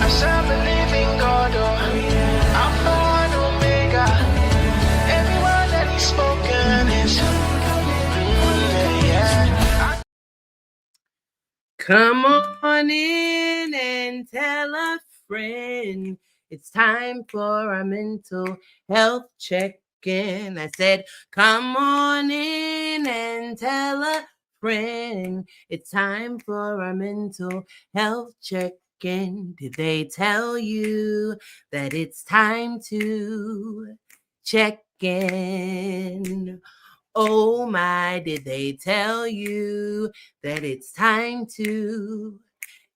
serve a living God, Alpha and Omega. Every word that He's spoken is, yeah. Come on in and tell a friend. It's time for our mental health check-in. I said, come on in and tell a friend. It's time for our mental health check-in. Did they tell you that it's time to check in? Oh my, did they tell you that it's time to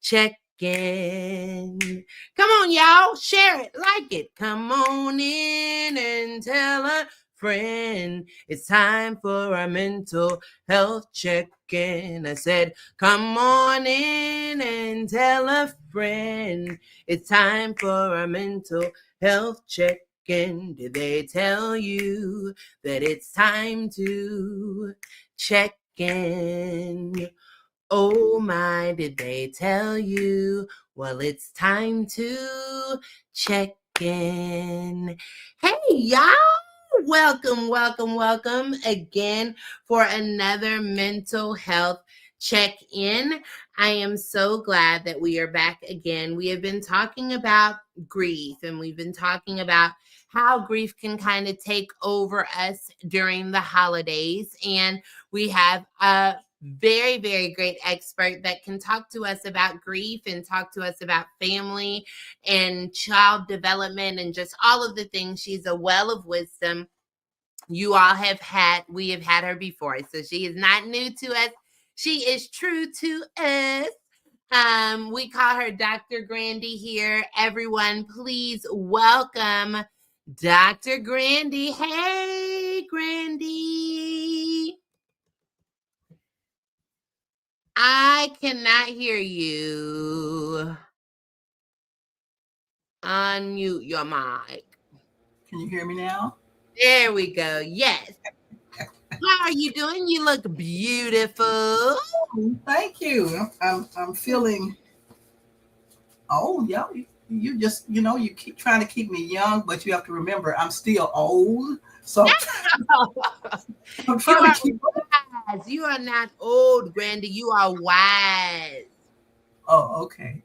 check in? Come on, y'all, share it, like it. Come on in and tell a friend. It's time for our mental health check-in. I said, come on in and tell a friend. It's time for our mental health check-in. Did they tell you that it's time to check in? Oh my, did they tell you? Well, it's time to check in. Hey, y'all. Welcome again for another mental health check-in. I am so glad that we are back again. We have been talking about grief, and we've been talking about how grief can kind of take over us during the holidays. And we have a very, very great expert that can talk to us about grief and talk to us about family and child development and just all of the things. She's a well of wisdom. We have had her before, so she is not new to us. She is true to us. We call her Dr. Grandy here. Everyone, please welcome Dr. Grandy. Hey, Grandy. I cannot hear you. Unmute your mic. Can you hear me now? There we go. Yes. How are you doing? You look beautiful. Thank you. I'm feeling. Oh, yeah. You just, you keep trying to keep me young, but you have to remember I'm still old. So I'm trying to keep. Wise. You are not old, Grandy. You are wise. Oh, okay.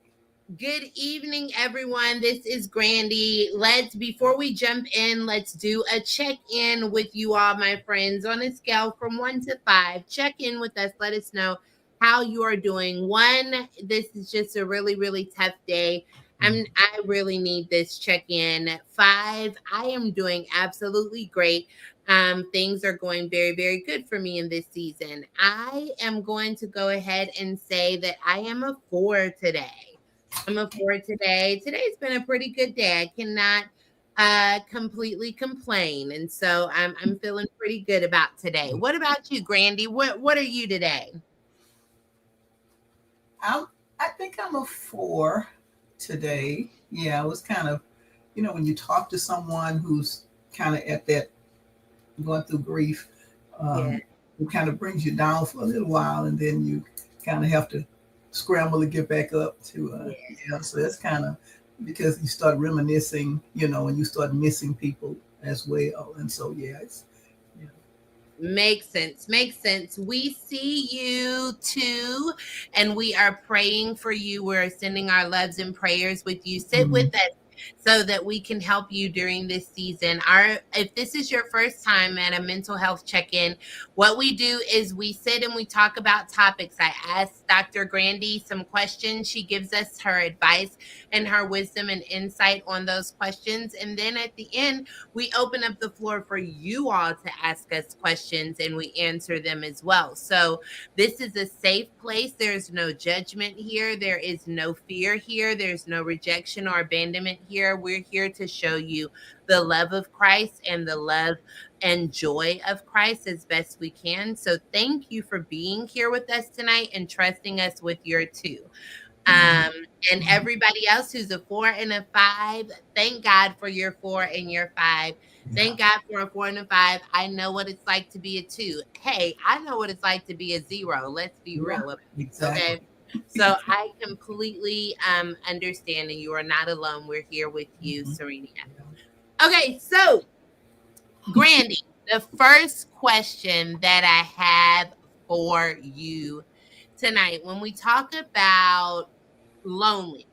Good evening, everyone. This is Grandy. Before we jump in, let's do a check-in with you all, my friends, on a scale from 1 to 5. Check in with us. Let us know how you are doing. 1, this is just a really, really tough day. I really need this check-in. 5, I am doing absolutely great. Things are going very, very good for me in this season. I am going to go ahead and say that I am a 4 today. I'm a 4 today. Today's been a pretty good day. I cannot completely complain. And so I'm feeling pretty good about today. What about you, Grandy? What are you today? I think I'm a 4 today. Yeah, it was kind of, when you talk to someone who's kind of at that going through grief, it kind of brings you down for a little while, and then you kind of have to scramble to get back up to so that's kind of because you start reminiscing, and you start missing people as well, and so it's Makes sense. We see you too, and we are praying for you. We're sending our loves and prayers with you. Sit with us so that we can help you during this season. If this is your first time at a mental health check-in, what we do is we sit and we talk about topics. I ask Dr. Grandy some questions. She gives us her advice and her wisdom and insight on those questions. And then at the end, we open up the floor for you all to ask us questions and we answer them as well. So this is a safe place. There's no judgment here. There is no fear here. There's no rejection or abandonment here. We're here to show you the love of Christ and the love and joy of Christ as best we can. So thank you for being here with us tonight and trusting us with your 2. And everybody else who's a 4 and a 5, thank God for your 4 and your 5. Thank God for a 4 and a 5. I know what it's like to be a 2. Hey, I know what it's like to be a 0. Let's be real. Exactly. Okay. So I completely understand, and you are not alone. We're here with you, Mhm. Serena. Yeah. Okay, so Grandy, the first question that I have for you tonight, when we talk about lonely,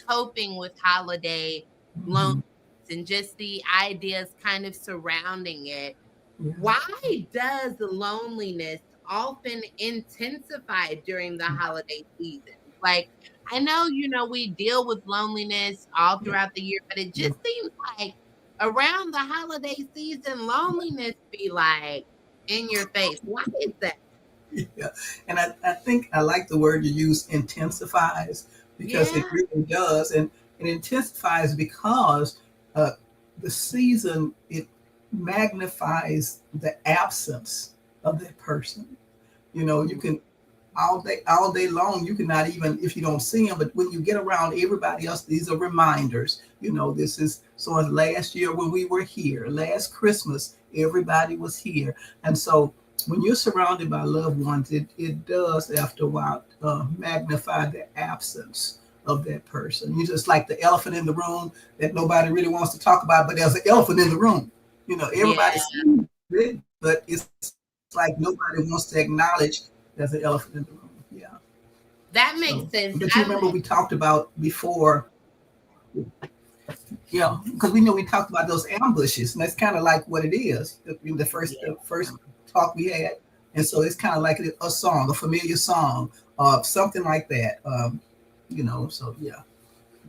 coping with holiday loneliness, Mhm. and just the ideas kind of surrounding it, Yeah. why does loneliness often intensify during the holiday season? Like, I know, we deal with loneliness all Yeah. throughout the year, but it Yeah. just seems like around the holiday season, loneliness be like in your face. Why is that? Yeah. And I think I like the word you use, intensifies, because it Yeah. really does. And it intensifies because uh, the season, it magnifies the absence of that person. You can all day long, you cannot, even if you don't see them, but when you get around everybody else, these are reminders. This is so. As last year when we were here, last Christmas, everybody was here. And so when you're surrounded by loved ones, it does after a while magnify the absence of that person. You just like the elephant in the room that nobody really wants to talk about, but there's an elephant in the room. Yeah, Everybody sees it, but it's like nobody wants to acknowledge there's an elephant in the room. Yeah. that makes So, sense. but you remember we talked about before, because we know we talked about those ambushes, and that's kind of like what it is. The first talk we had, and so it's kind of like a song, a familiar song, something like that. So yeah.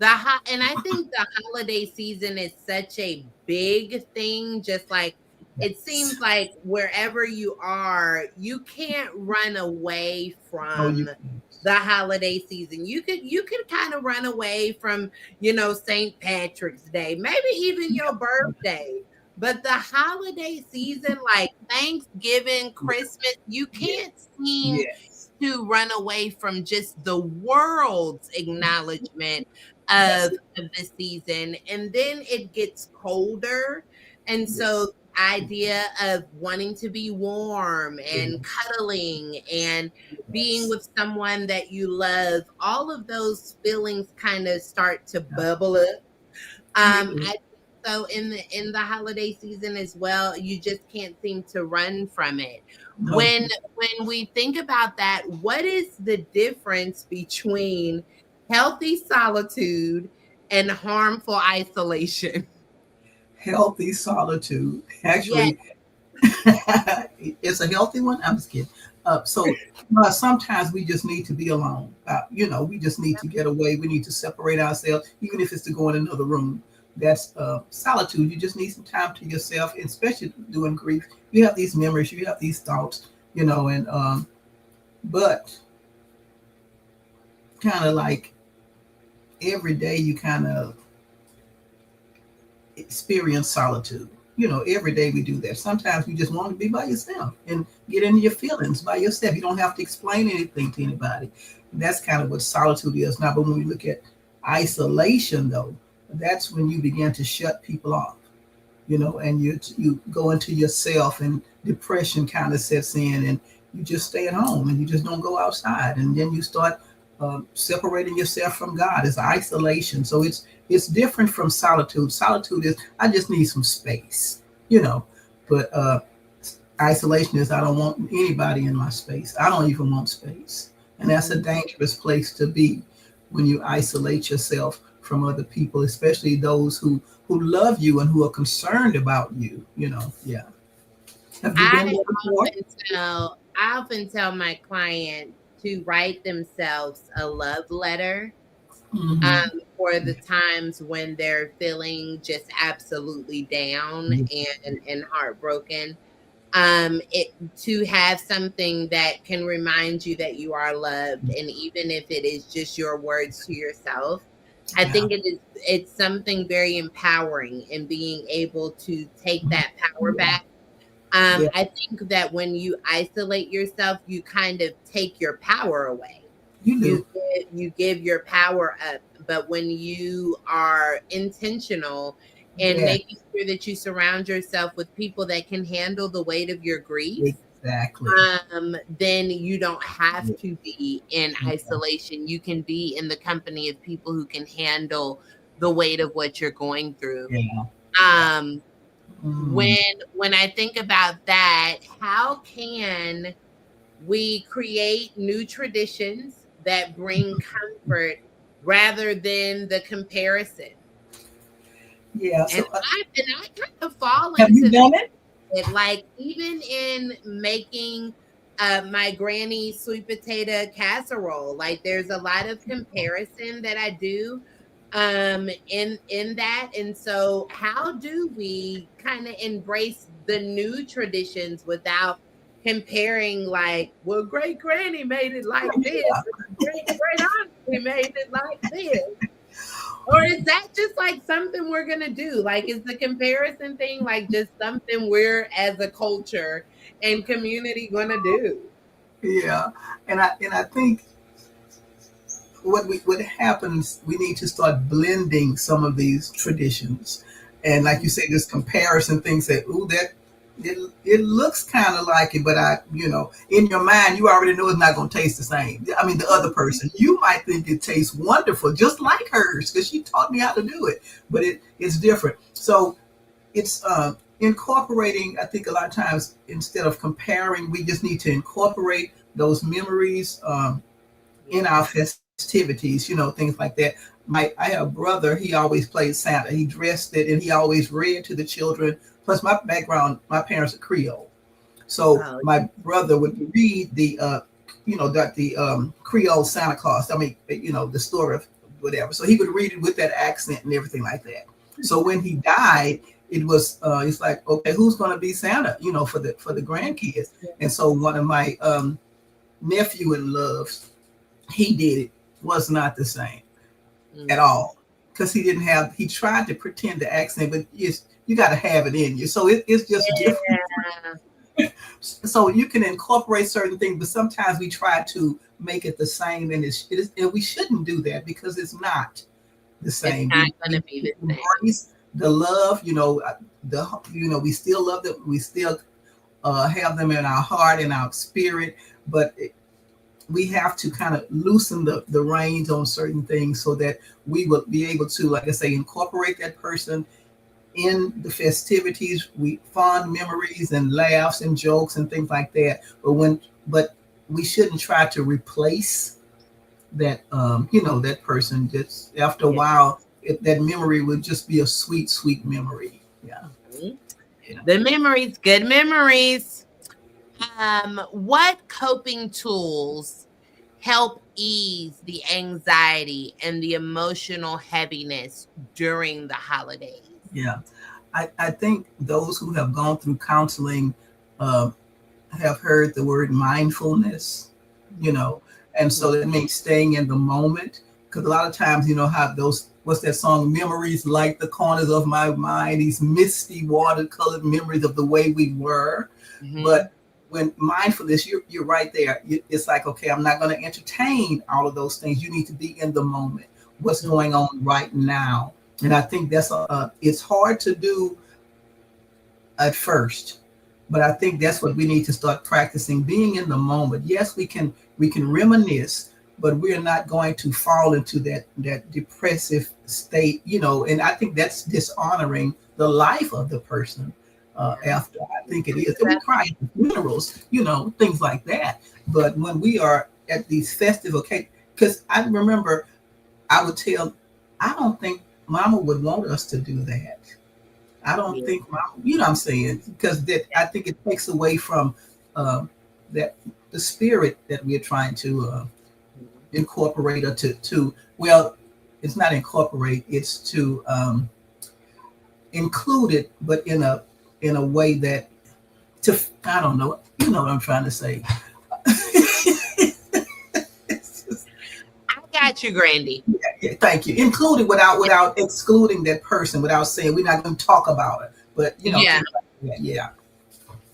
And I think the holiday season is such a big thing. Just like it seems Yes. like wherever you are, you can't run away No, you from can't. the holiday season. You could kind of run away from, St. Patrick's Day, maybe even your birthday. But the holiday season, like Thanksgiving, Yeah. Christmas, you Yeah. can't seem Yes. to run away from just the world's acknowledgement That's of it. the season. And then it gets colder. And so Yes. the idea of wanting to be warm and Yes. cuddling and being Yes. with someone that you love, all of those feelings kind of start to Yeah. bubble up. They do. I think so in the holiday season as well, you just can't seem to run from it. No. When we think about that, what is the difference between healthy solitude and harmful isolation? Healthy solitude. Yeah, Actually, it's a healthy one. I'm just kidding. So sometimes we just need to be alone. We just need to get away. We need to separate ourselves, even if it's to go in another room. That's solitude. You just need some time to yourself, and especially during grief. You have these memories, you have these thoughts, and but kind of like every day you kind of experience solitude. Every day we do that. Sometimes you just want to be by yourself and get into your feelings by yourself. You don't have to explain anything to anybody. And that's kind of what solitude is now. But when we look at isolation, though, that's when you begin to shut people off. And you go into yourself, and depression kind of sets in, and you just stay at home and you just don't go outside, and then you start separating yourself from God. It's isolation. So it's different from solitude. Solitude is I just need some space, but isolation is I don't want anybody in my space. I don't even want space, and that's a dangerous place to be when you isolate yourself from other people, especially those who love you and who are concerned about you. Yeah. Have you been I there before? I often tell my clients to write themselves a love letter Mm-hmm. for the times when they're feeling just absolutely down and heartbroken. It to have something that can remind you that you are loved, and even if it is just your words to yourself, I Yeah. think it's something very empowering in being able to take that power Yeah. back. Yeah. I think that when you isolate yourself, you kind of take your power away. You You do. give your power up. But when you are intentional in Yeah. making sure that you surround yourself with people that can handle the weight of your grief, Exactly. then you don't have to be in Yeah. isolation. You can be in the company of people who can handle the weight of what you're going through. Yeah. Um, Mm. when I think about that, how can we create new traditions that bring comfort rather than the comparison? Yeah. And So I kind of fall have you into done it? it, like even in making my granny sweet potato casserole, like there's a lot of comparison that I do in that. And so how do we kind of embrace the new traditions without comparing, like, well, great granny made it like this, and great great auntie made it like this? Or is that just like something we're gonna do? Like, is the comparison thing like just something we're as a culture and community gonna do? Yeah. And I think what happens, we need to start blending some of these traditions, and like you say, this comparison thing, say, ooh, that it looks kind of like it, but in your mind you already know it's not going to taste the same. I mean, the other person, you might think it tastes wonderful just like hers because she taught me how to do it, but it's different. So it's incorporating. I think a lot of times, instead of comparing, we just need to incorporate those memories in our festivities, things like that. I have a brother, he always played Santa. He dressed it and he always read to the children. Plus my background, my parents are Creole. So Oh, my brother would read the Creole Santa Claus. I mean, the story of whatever. So he would read it with that accent and everything like that. So when he died, it's like, okay, who's going to be Santa, for the grandkids? And so one of my nephew in loves, he did it, was not the same at all, because he tried to pretend the accent, but you got to have it in you, so it's just different. So you can incorporate certain things, but sometimes we try to make it the same, and and we shouldn't do that because it's not the it's same. not We gonna be the same. embrace the love, we still love them, we still have them in our heart and our spirit, but we have to kind of loosen the reins on certain things so that we will be able to, like I say, incorporate that person in the festivities, we fond memories and laughs and jokes and things like that. But we shouldn't try to replace that person. Just after a while, that memory would just be a sweet, sweet memory. Yeah. Yeah. The memories, good memories. What coping tools help ease the anxiety and the emotional heaviness during the holidays? Yeah. I think those who have gone through counseling uh, have heard the word mindfulness, and so that means staying in the moment. Because a lot of times, how what's that song? Memories like the corners of my mind, these misty watercolored memories of the way we were. Mm-hmm. But when mindfulness, you're right there. It's like, okay, I'm not going to entertain all of those things. You need to be in the moment. What's going on right now? And I think it's hard to do at first, but I think that's what we need to start practicing, being in the moment. Yes, we can reminisce, but we're not going to fall into that depressive state, and I think that's dishonoring the life of the person after. I think it is. And we cry at the funerals, things like that. But when we are at these festive occasions, because I remember I would tell, I don't think Mama would want us to do that. I don't think Mama, what I'm saying, because I think it takes away from that the spirit that we're trying to incorporate, or well, it's not incorporate, it's to include it, but in a way that I don't know, what I'm trying to say. I got you, Grandy. Yeah, thank you. Included without excluding that person, without saying we're not going to talk about it. But Yeah. Yeah.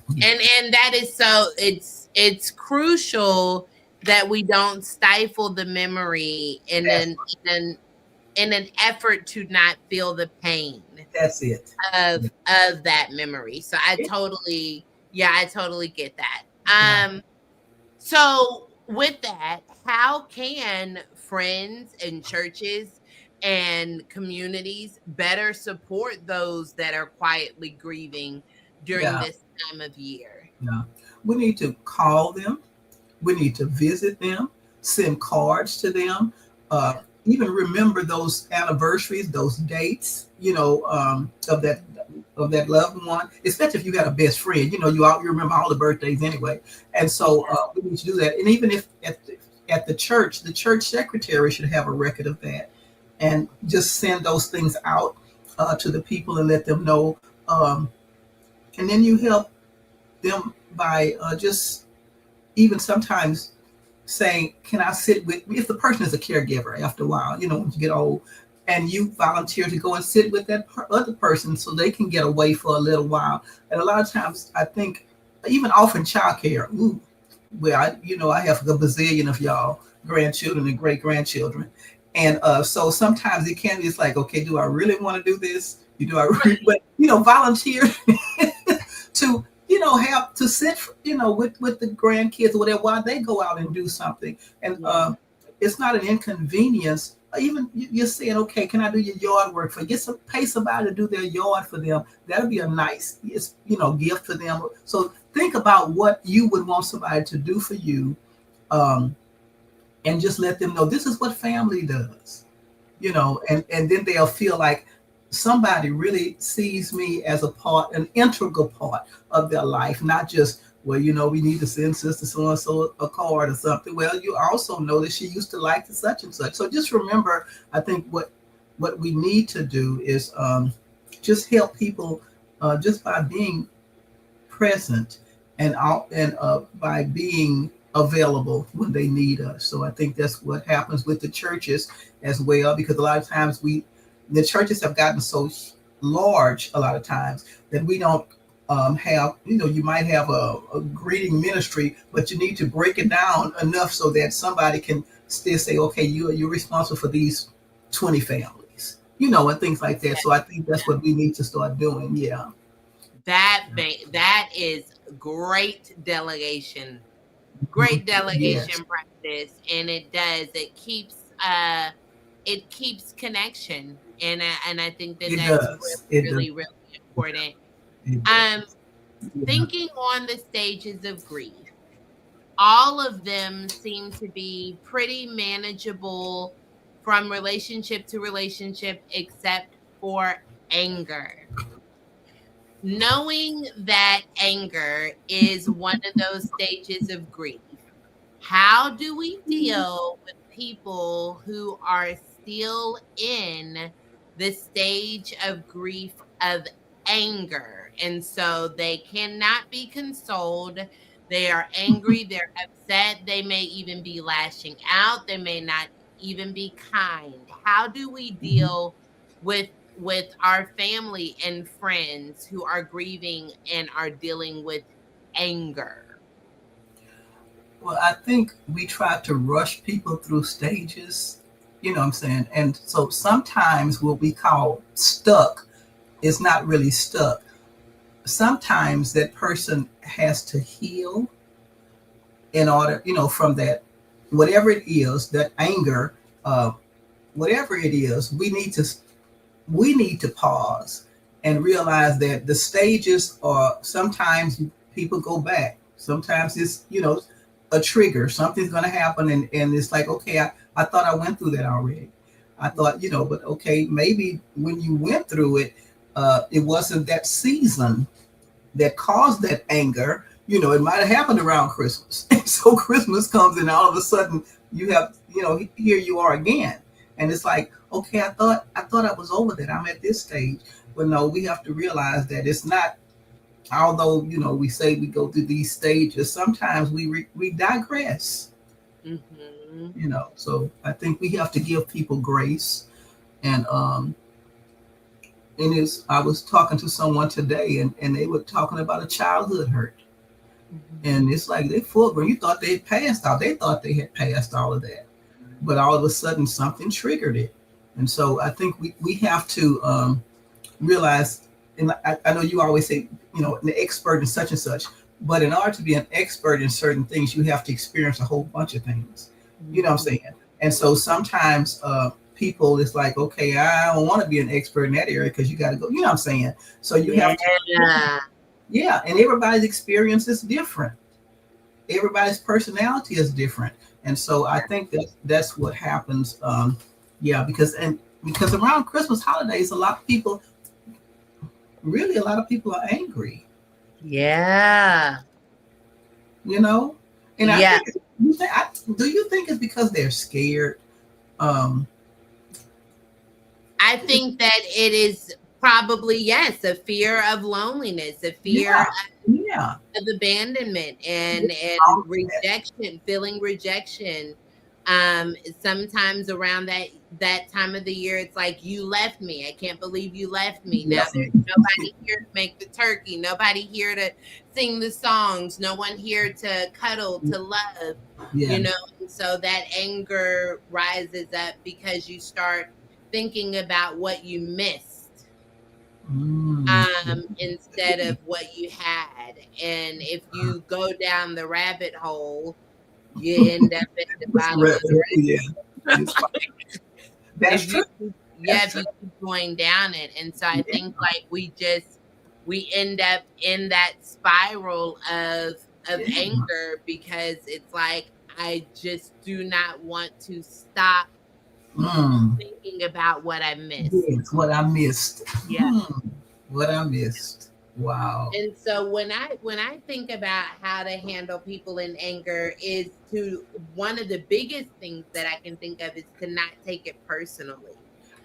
And that is so, it's crucial that we don't stifle the memory in an effort to not feel the pain. That's it. Of that memory. So I totally get that. So with that, how can friends and churches and communities better support those that are quietly grieving during Yeah, this time of year? yeah. We need to call them. We need to visit them, send cards to them, Yeah. even remember those anniversaries, those dates, of that loved one. Especially if you got a best friend, you remember all the birthdays anyway. And so Yeah. we need to do that. And even if at the church secretary should have a record of that, and just send those things out to the people and let them know. And then you help them by just even sometimes saying, "Can I sit with?" If the person is a caregiver, after a while, when you get old, and you volunteer to go and sit with that other person so they can get away for a little while. And a lot of times, I think, even often childcare. Ooh, well, I have a bazillion of y'all grandchildren and great grandchildren, and so sometimes it can be. It's like, okay, do I really want to do this? Do I? But volunteer to have to sit with the grandkids or whatever while they go out and do something. And Yeah. it's not an inconvenience. Even you're saying, okay, can I do your yard work for you? Pay somebody to do their yard for them. That'll be a nice gift for them. So think about what you would want somebody to do for you, um, and just let them know this is what family does. And then they'll feel like somebody really sees me as an integral part of their life, not just, well, we need to send sister so and so a card or something. Well, you also know that she used to like the such and such. So just remember, I think what we need to do is just help people just by being present and by being available when they need us. So I think that's what happens with the churches as well, because a lot of times the churches have gotten so large a lot of times that we don't have, you might have a greeting ministry, but you need to break it down enough so that somebody can still say, okay, you're responsible for these 20 families, and things like that. So I think that's what we need to start doing. Yeah. That is great delegation. Great Yes, delegation practice, and it keeps connection, and I think that it that's does. It does. really, really, really important. It Um, does. Yeah. Thinking on the stages of grief, all of them seem to be pretty manageable from relationship to relationship, except for anger. Knowing that anger is one of those stages of grief, how do we deal with people who are still in the stage of grief of anger? And so they cannot be consoled. They are angry, they're upset, they may even be lashing out, they may not even be kind. How do we Mhm. deal with our family and friends who are grieving and are dealing with anger? Well, I think we try to rush people through stages, you know what I'm saying? And so sometimes what we call stuck is not really stuck. Sometimes that person has to heal in order, from that, whatever it is, that anger, uh, whatever it is, we need to pause and realize that the stages are sometimes people go back. Sometimes it's, a trigger. Something's going to happen. And it's like, okay, I thought I went through that already. I thought, but okay, maybe when you went through it, it wasn't that season that caused that anger. It might have happened around Christmas. And so Christmas comes and all of a sudden you have, here you are again. And it's like, okay, I thought I was over that. I'm at this stage. But no, we have to realize that it's not, although, we say we go through these stages, sometimes we digress, Mhm. So I think we have to give people grace. And I was talking to someone today, and they were talking about a childhood hurt. Mhm. And it's like they full grown. You thought they had passed out. They thought they had passed all of that. But all of a sudden something triggered it. And so I think we have to realize, and I know you always say, an expert in such and such, But in order to be an expert in certain things, you have to experience a whole bunch of things. You know what I'm saying? And so sometimes people, it's like, okay, I don't want to be an expert in that area because you got to go. You know what I'm saying? So you have to, yeah. And everybody's experience is different. Everybody's personality is different, and so I think that's what happens. Yeah, because around Christmas holidays, a lot of people are angry. Yeah. You know, and Yeah. Do you think it's because they're scared? I think that it is probably, yes, a fear of loneliness, a fear of abandonment and rejection, feeling rejection. Sometimes around that time of the year, it's like, you left me. I can't believe you left me. Now there's nobody here to make the turkey, nobody here to sing the songs, no one here to cuddle, to love, you know. And so that anger rises up because you start thinking about what you missed instead of what you had. And if you go down the rabbit hole, you end up at the bottom of the That's true. If you keep going down it. And so I think like we end up in that spiral of anger because it's like, I just do not want to stop thinking about what I missed. Yes, what I missed. Yeah. What I missed. Wow. And so when I think about how to handle people in anger, is one of the biggest things that I can think of is to not take it personally.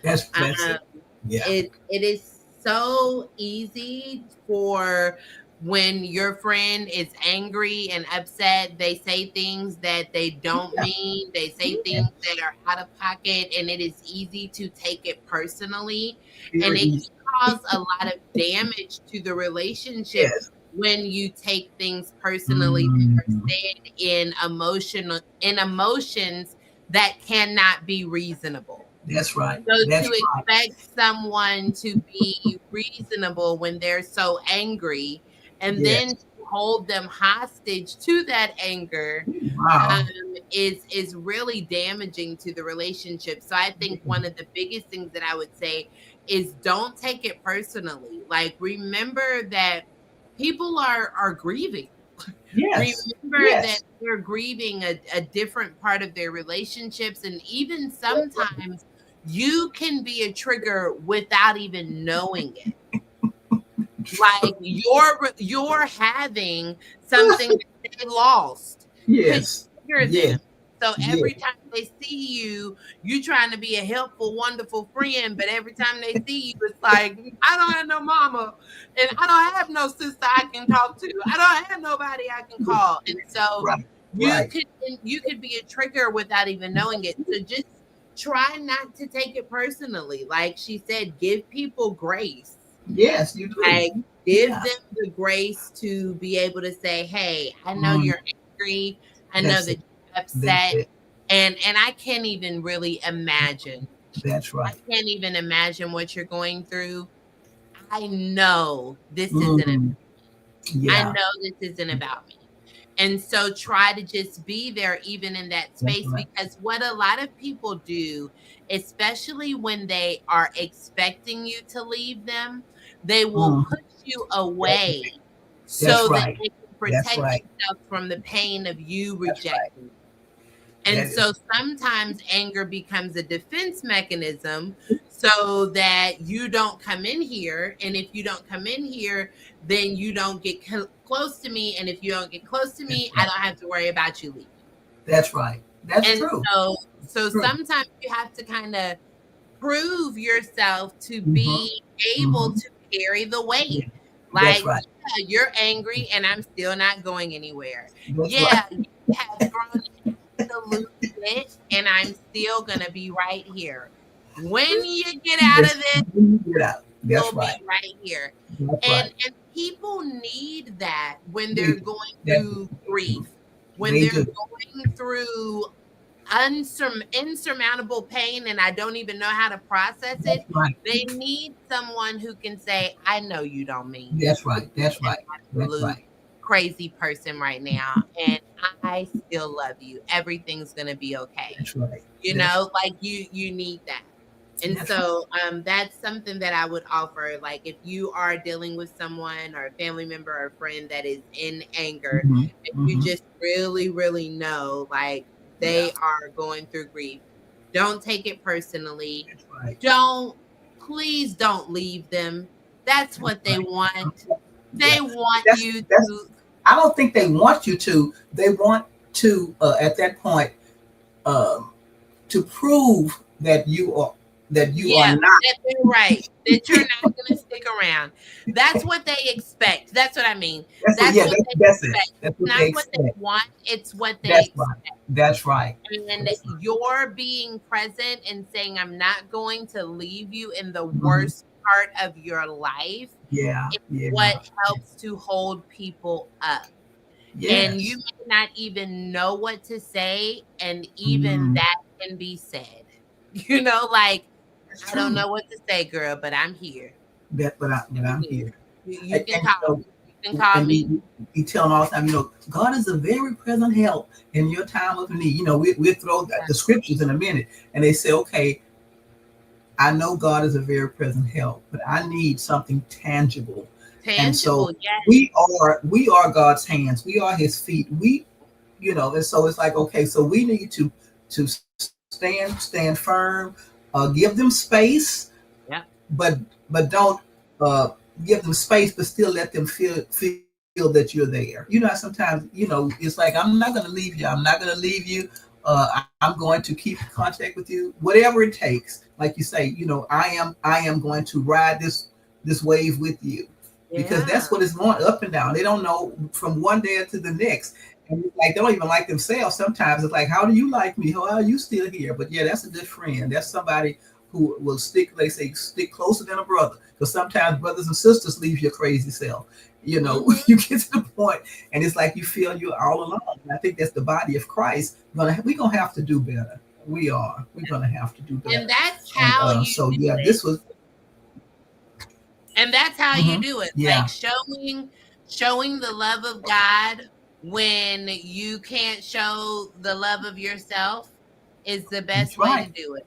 That's it. Yeah. It is so easy for, when your friend is angry and upset, they say things that they don't mean. They say things that are out of pocket, and it is easy to take it personally. And it can cause a lot of damage to the relationship when you take things personally that are said in emotions that cannot be reasonable. That's right. So expect someone to be reasonable when they're so angry, and then to hold them hostage to that anger is really damaging to the relationship. So I think one of the biggest things that I would say is, don't take it personally. Like, remember that people are grieving. Remember that they're grieving a different part of their relationships, and even sometimes you can be a trigger without even knowing it. Like, you're having something that they lost. Yes. Them. So every time they see you, you trying to be a helpful, wonderful friend, but every time they see you, it's like, I don't have no mama, and I don't have no sister I can talk to. I don't have nobody I can call. And so you could be a trigger without even knowing it. So just try not to take it personally. Like she said, give people grace. Yes, you do. Like, give them the grace to be able to say, hey, I know you're angry. I know that you're upset. And I can't even really imagine. That's right. I can't even imagine what you're going through. I know this isn't about me. I know this isn't about me. And so try to just be there even in that space, because what a lot of people do, especially when they are expecting you to leave them, they will push you away so that they can protect themselves from the pain of you rejecting. And so sometimes anger becomes a defense mechanism so that you don't come in here. And if you don't come in here, then you don't get close to me. And if you don't get close to me, I don't have to worry about you leaving. That's right. That's true. So sometimes you have to kind of prove yourself to be able to carry the weight. Like, you're angry and I'm still not going anywhere. You have thrown the loose bit and I'm still gonna be right here. When you get out of this, you'll be right here. And people need that when they're going through grief, when they're going through insurmountable pain, and I don't even know how to process it. They need someone who can say, I know you don't mean. That's right. crazy person right now, and I still love you. Everything's gonna be okay. That's right. You That's know, like you need that. And that's right. so that's something that I would offer. Like if you are dealing with someone or a family member or a friend that is in anger, Mm-hmm. and you Mm-hmm. just really, really know like Yeah. they are going through grief, don't take it personally. That's right. Don't, please don't leave them. That's That's what they right. want. Yeah. They want That's you that's. to, I don't think they want you to. They want to at that point um, to prove that you are yeah, not. that they're right, that you're not going to stick around. That's what they expect. That's what I mean. That's what. That's Yeah. what they That's it. expect. That's It's what they not what they expect. want, it's what they That's expect. right. That's right. And That's right. you're being present and saying, I'm not going to leave you in the Mhm. worst part of your life, Yeah. is Yeah. what helps to hold people up. And you Yes. may not even know what to say, and even Mm, that can be said. You know, like, that's I don't true. know what to say, girl, but I'm here. But I'm I'm here. here. You And, can and call you me. You can call and me. you tell them all the time, God is a very present help in your time of need. We throw the scriptures in a minute, and they say, okay, I know God is a very present help, but I need something tangible. And so Tangible, yes. we are God's hands. We are His feet. And so it's like, okay, so we need to stand firm, give them space, Yep. but don't uh, give them space, but still let them feel that you're there. Sometimes it's like, I'm not going to leave you. I'm not going to leave you. I'm going to keep in contact with you, whatever it takes. Like you say, I am going to ride this wave with you, because Yeah. that's what it's going up and down. They don't know from one day to the next. And it's like they don't even like themselves. Sometimes it's like, how do you like me? How are you still here? But yeah, that's a good friend. That's somebody who will stick, they say, stick closer than a brother. Because sometimes brothers and sisters leave your crazy self. Mhm. You get to the point, and it's like you feel you're all alone. And I think that's the body of Christ. We're gonna have to do better. We are. We're gonna have to do And better. that's And how you so do yeah, it. this was. And that's how you do it. Like Yeah, showing the love of God when you can't show the love of yourself is the best that's way to right. do it.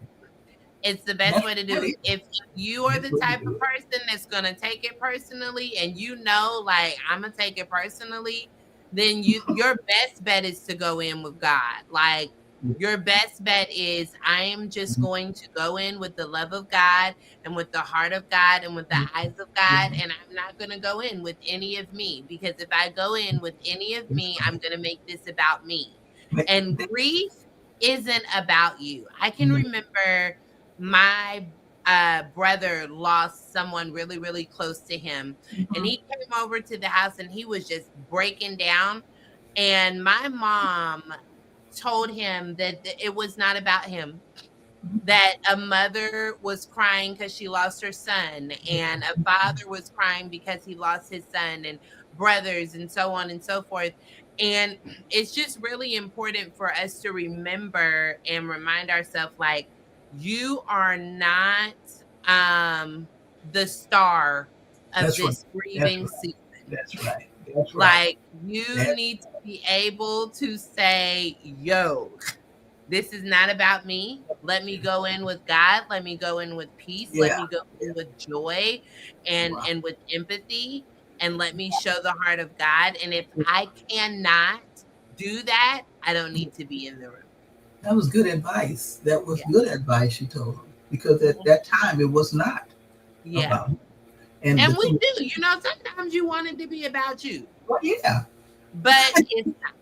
It's the best That's way to do that it. is. If you are That's the what we type of do it. person that's gonna take it personally, and you know, like, I'm gonna take it personally, then your best bet is to go in with God. Like, your best bet is, I am just going to go in with the love of God and with the heart of God and with the eyes of God, and I'm not gonna go in with any of me, because if I go in with any of That's me, I'm right. gonna make this about me. But And that, grief isn't about you. I can no, remember my brother lost someone really, really close to him, and he came over to the house and he was just breaking down. And my mom told him that it was not about him, that a mother was crying because she lost her son, and a father was crying because he lost his son, and brothers, and so on and so forth. And it's just really important for us to remember and remind ourselves, like, you are not the star of that's right. this That's grieving right. season. That's right. That's right. Like, you That, need to be able to say, yo, this is not about me. Let me go in with God. Let me go in with peace. Let yeah. me go in with joy and Wow. with empathy, and let me show the heart of God. And if I cannot do that, I don't need to be in the room. That was good advice. That was Yeah. good advice you told him, because at Mhm. that time it was not Yeah. about him. And the And we thing, do, sometimes you want it to be about you, well, yeah, but it's not. no,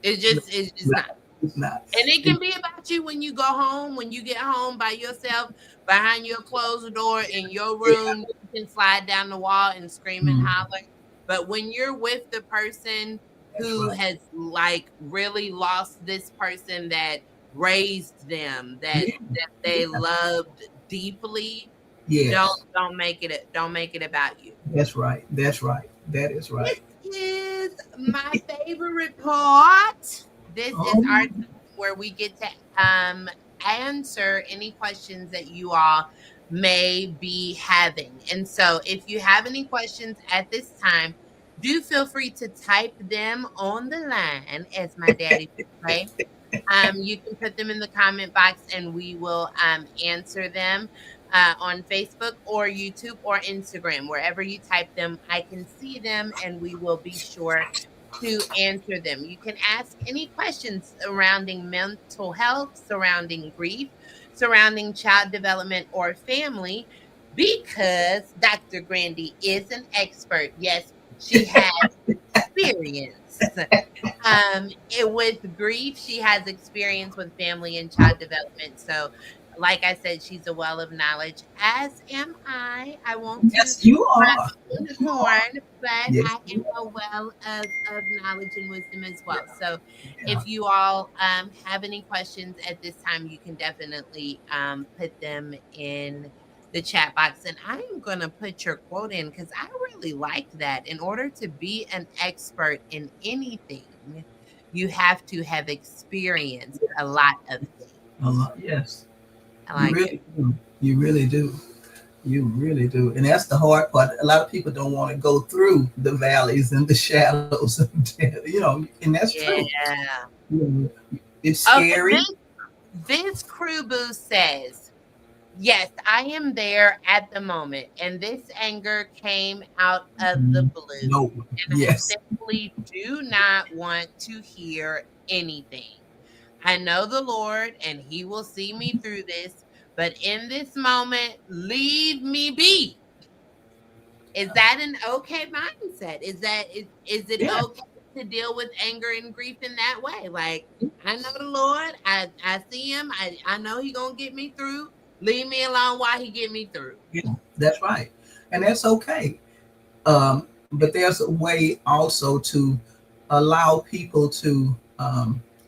It's it's just not. not. It's not. And it And, can be about you when you go home, when you get home by yourself, behind your closed door in your yeah. room, you can slide down the wall and scream and Mm, holler. But when you're with the person that's who right. has, like, really lost this person that raised them, that Yeah. they Yeah. loved deeply, Yes. don't make it about you. That's right. That's right. That is This right. is my favorite part. This is our Oh, time where we get to answer any questions that you all may be having. And so if you have any questions at this time, do feel free to type them on the line, as my daddy would say. You can put them in the comment box and we will answer them on Facebook or YouTube or Instagram. Wherever you type them, I can see them and we will be sure to answer them. You can ask any questions surrounding mental health, surrounding grief, surrounding child development or family, because Dr. Grandy is an expert. Yes, she has experience. With grief, she has experience with family and child development. So, like I said, she's a well of knowledge, as am I. I won't toot Yes, you my are. own Yes, you are. horn, but Yes, I am you a well of knowledge and wisdom as well. So, are. if you all have any questions at this time, you can definitely put them in the chat box. And I am going to put your quote in because I really like that. In order to be an expert in anything, you have to have experienced a lot of things. Yes. I You like it. really do. You really do. You really do. And that's the hard part. A lot of people don't want to go through the valleys and the shadows, and that's true. Yeah. Yeah. It's Okay. scary. This crew boo says, yes, I am there at the moment, and this anger came out of the blue, No. and I Yes. simply do not want to hear anything. I know the Lord, and He will see me through this, but in this moment, leave me be. Is that an okay mindset? Is it Yeah. okay to deal with anger and grief in that way? Like, I know the Lord, I see him, I know he gonna get me through. Leave me alone while he get me through. Yeah. That's right. And that's okay. But there's a way also to allow people to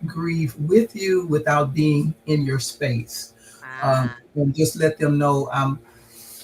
grieve with you without being in your space. Ah, And just let them know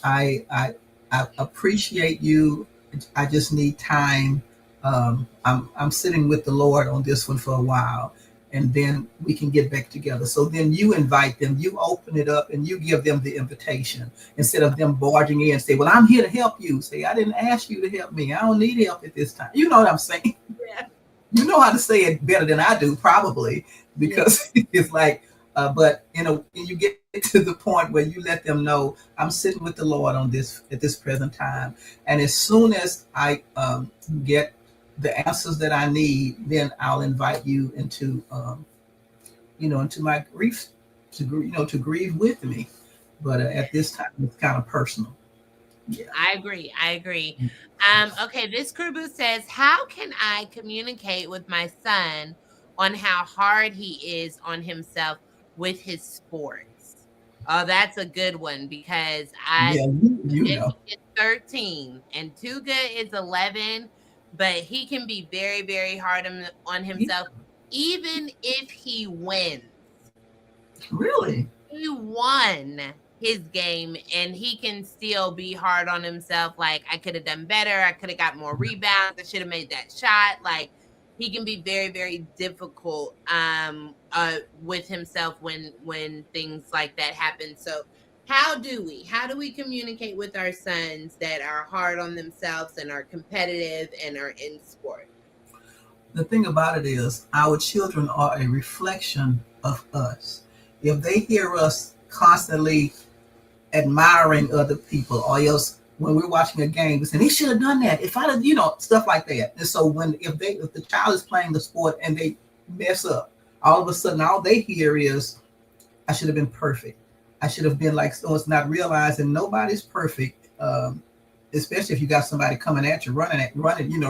I, I I appreciate you. I just need time. I'm sitting with the Lord on this one for a while, and then we can get back together. So then you invite them, you open it up, and you give them the invitation instead of them barging in and say, "Well, I'm here to help you." Say, "I didn't ask you to help me. I don't need help at this time." You know what I'm saying? yeah, You know how to say it better than I do, probably, yeah. because it's like, but you get to the point where you let them know I'm sitting with the Lord on this at this present time, and as soon as I get the answers that I need, then I'll invite you into, into my grief, to grieve with me. But at this time, it's kind of personal. Yeah. I agree. I agree. Okay, this Krubu says, how can I communicate with my son on how hard he is on himself with his sports? Oh, that's a good one because Yeah, you Good know. is 13 and Too Good is 11, but he can be very, very hard on himself, even if he wins. Really? He won his game and he can still be hard on himself. Like, I could have done better. I could have got more rebounds. I should have made that shot. Like, he can be very, very difficult with himself when things like that happen. So how do we communicate with our sons that are hard on themselves and are competitive and are in sport? The thing about it is, our children are a reflection of us. If they hear us constantly admiring other people, or else when we're watching a game, we say they should have done that. If I, stuff like that. And so if the child is playing the sport and they mess up, all of a sudden all they hear is, I should have been perfect. I should have been like so. It's not realizing nobody's perfect. Especially if you got somebody coming at you, running,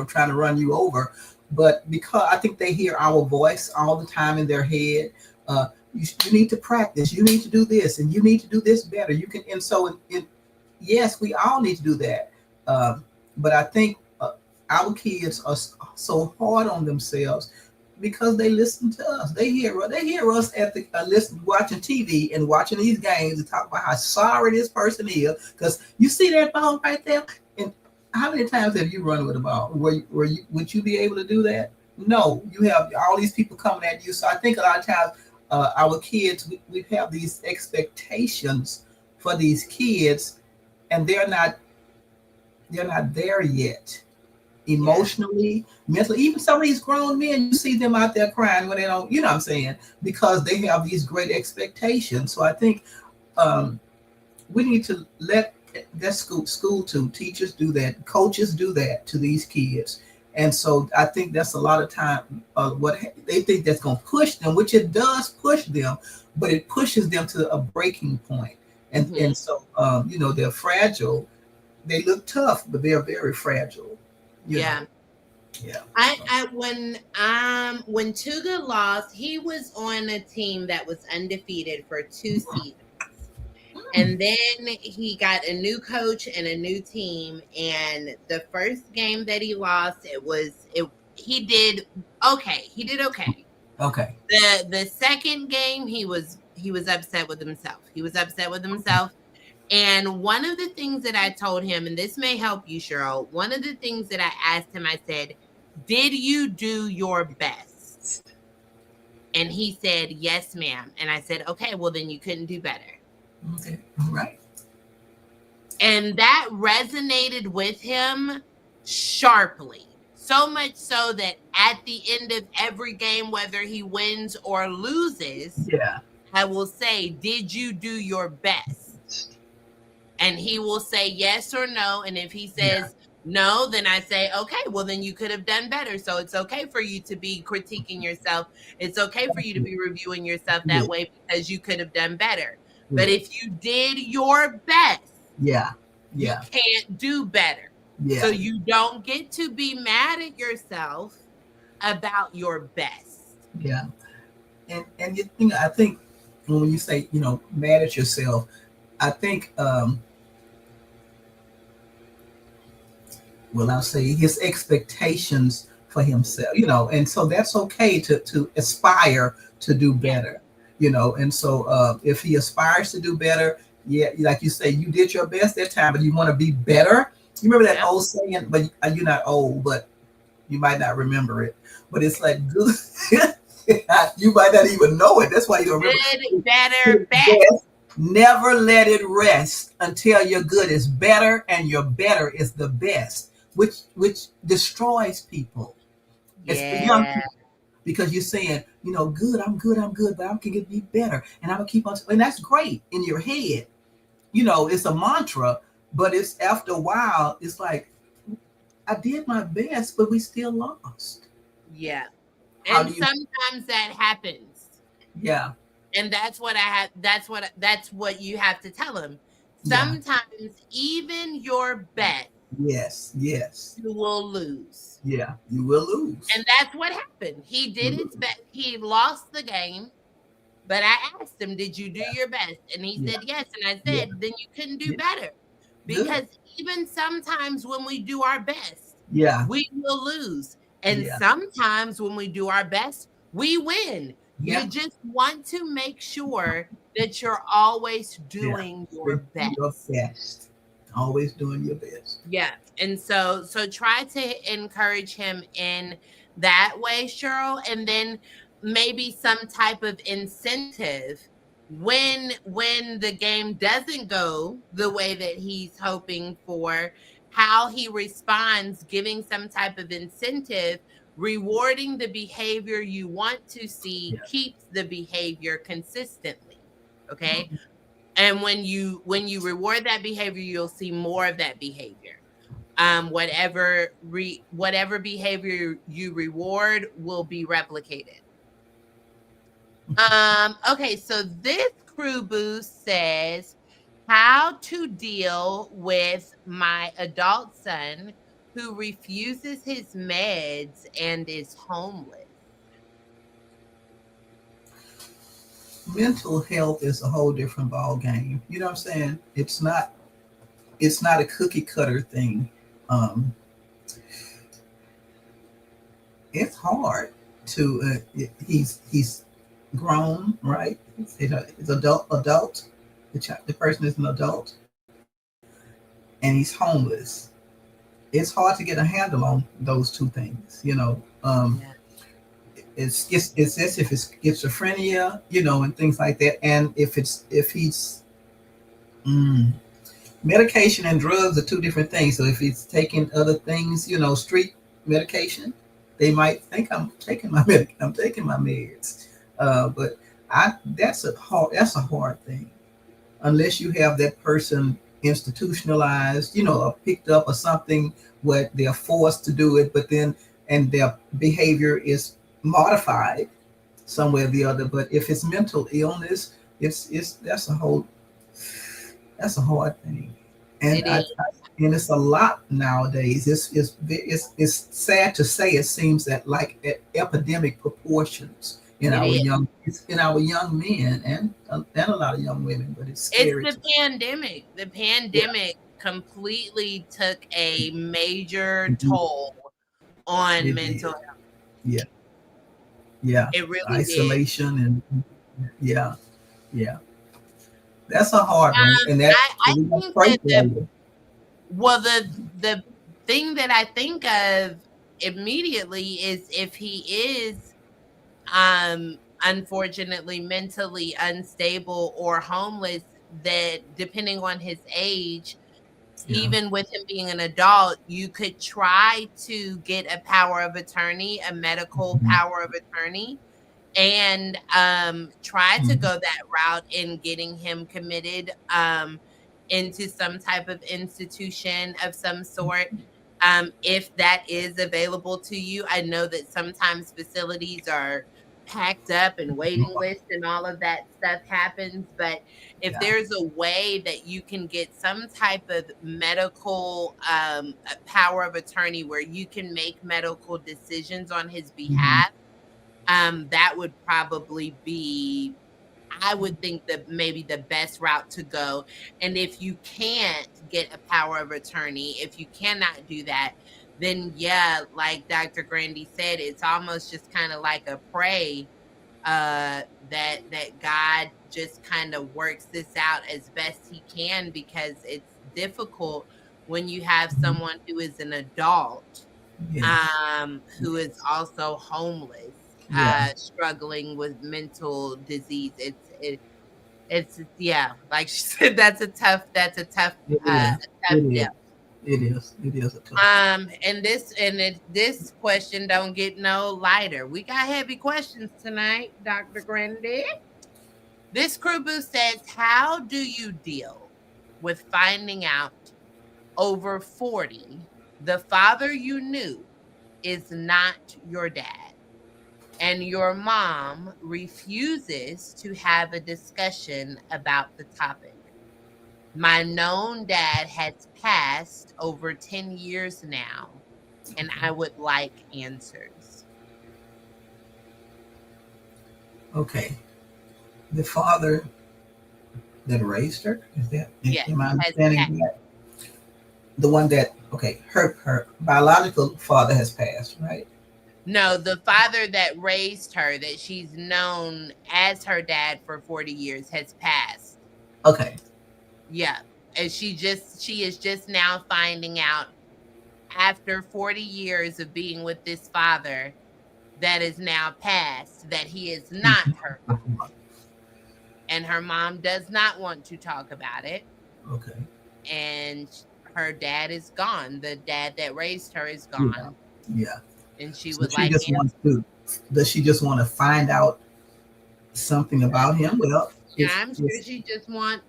trying to run you over. But because I think they hear our voice all the time in their head, you need to practice. You need to do this, and you need to do this better. You can, and so, yes, we all need to do that. But I think our kids are so hard on themselves because they listen to us. They hear us at the watching TV and watching these games and talk about how sorry this person is because you see that ball right there. And how many times have you run with a ball? Would you be able to do that? No, you have all these people coming at you. So I think a lot of times our kids, we have these expectations for these kids, and they're not there yet. emotionally, mentally. Even some of these grown men, you see them out there crying when they don't, you know what I'm saying, because they have these great expectations. So I think we need to let that school too, teachers do that, coaches do that to these kids. And so I think that's a lot of time what they think that's going to push them, which it does push them, but it pushes them to a breaking point. And so you know, they're fragile. They look tough, but they're very fragile. Yeah. Yeah. I when Tuga lost, he was on a team that was undefeated for 2 seasons. And then he got a new coach and a new team. And the first game that he lost, he did okay. He did okay. Okay. The second game, he was upset with himself. He was upset with himself. And one of the things that I told him, and this may help you, Cheryl, one of the things that I asked him, I said, did you do your best? And he said, yes, ma'am. And I said, okay, well, then you couldn't do better. Okay. All right. And that resonated with him sharply. So much so that at the end of every game, whether he wins or loses, I will say, did you do your best? And he will say yes or no. And if he says no, then I say, okay, well, then you could have done better. So it's okay for you to be critiquing yourself. It's okay for you to be reviewing yourself that way because you could have done better. But if you did your best, you can't do better. So you don't get to be mad at yourself about your best. Yeah. And you know, I think when you say, you know, mad at yourself, I think well, I'll say his expectations for himself, you know, and so that's okay to aspire to do better, you know. And so if he aspires to do better, like you say, you did your best that time, but you want to be better. You remember that old saying, but you're not old, but you might not remember it. But it's like good. You might not even know it. That's why you don't remember. Good, better, best. Never let it rest until your good is better and your better is the best, which destroys people. It's the young people, because you're saying, you know, I'm good, but I can be better, and I'm gonna keep on. And that's great in your head, you know. It's a mantra, but it's after a while, it's like, I did my best, but we still lost. Yeah, and sometimes that happens. Yeah. And that's what that's what you have to tell him. Sometimes even your bet, you will lose. Yeah, you will lose. And that's what happened. He did his best. He lost the game, but I asked him, "Did you do your best?" And he said yes. And I said, "Then you couldn't do better, because even sometimes when we do our best, we will lose, and sometimes when we do our best, we win." You just want to make sure that you're always doing your best. Your best. Always doing your best. Yeah. And so try to encourage him in that way, Cheryl, and then maybe some type of incentive when the game doesn't go the way that he's hoping for, how he responds, giving some type of incentive. Rewarding the behavior you want to see keeps the behavior consistently. Okay. And when you reward that behavior, you'll see more of that behavior. Whatever behavior you reward will be replicated. Okay, so this crew boost says, how to deal with my adult son who refuses his meds and is homeless. Mental health is a whole different ball game. You know what I'm saying? It's not a cookie cutter thing. It's hard to he's grown, right? He's adult. The person is an adult, and he's homeless. It's hard to get a handle on those two things, you know. It's as if it's schizophrenia, you know, and things like that. And if he's medication and drugs are two different things. So if it's taking other things, street medication, they might think I'm taking I'm taking my meds. But that's a hard thing unless you have that person institutionalized, or picked up or something where they're forced to do it, but then and their behavior is modified somewhere or the other. But if it's mental illness, it's that's a hard thing, and It is. and it's a lot nowadays. It's sad to say. It seems that like at epidemic proportions in It our is. young men and a lot of young women. But it's It's scary. the pandemic. The Yeah. pandemic completely took a major Mhm. toll on It mental did. health. Yeah. Yeah. It really did. Isolation and yeah. Yeah. That's a hard one, and I we gonna think pray that for you. the thing that I think of immediately is if he is unfortunately mentally unstable or homeless, that depending on his age, Yeah. even with him being an adult, you could try to get a power of attorney, a medical Mhm. power of attorney, and try to Mhm. go that route in getting him committed into some type of institution of some sort. If that is available to you, I know that sometimes facilities are packed up and waiting lists and all of that stuff happens. But if Yeah. there's a way that you can get some type of medical power of attorney where you can make medical decisions on his Mhm. behalf, that would probably be, I would think, that maybe the best route to go. And if you can't get a power of attorney, if you cannot do that, then yeah, like Dr. Grandy said, it's almost just kind of like a pray that God just kind of works this out as best he can, because it's difficult when you have Mhm. someone who is an adult Yes. who is also homeless, Yeah. struggling with mental disease. It's yeah, like she said, that's a tough It uh, is. a It tough is. deal. It is. It is a tough. This question don't get no lighter. We got heavy questions tonight, Dr. Grandy. This crew boo says, how do you deal with finding out over 40 the father you knew is not your dad, and your mom refuses to have a discussion about the topic? My known dad has passed over 10 years now, and I would like answers. Okay. The father that raised her, is that Yes, am I has understanding passed. that? The one that okay, her biological father has passed, right? No, the father that raised her, that she's known as her dad for 40 years, has passed. Okay. Yeah. And she is just now finding out after 40 years of being with this father that is now passed that he is not her father. And her mom does not want to talk about it. Okay. And her dad is gone. The dad that raised her is Yeah. gone. Yeah. And she So would she like just wants answers. to. Does she just want to find out something about him? Well, I'm if sure she just wants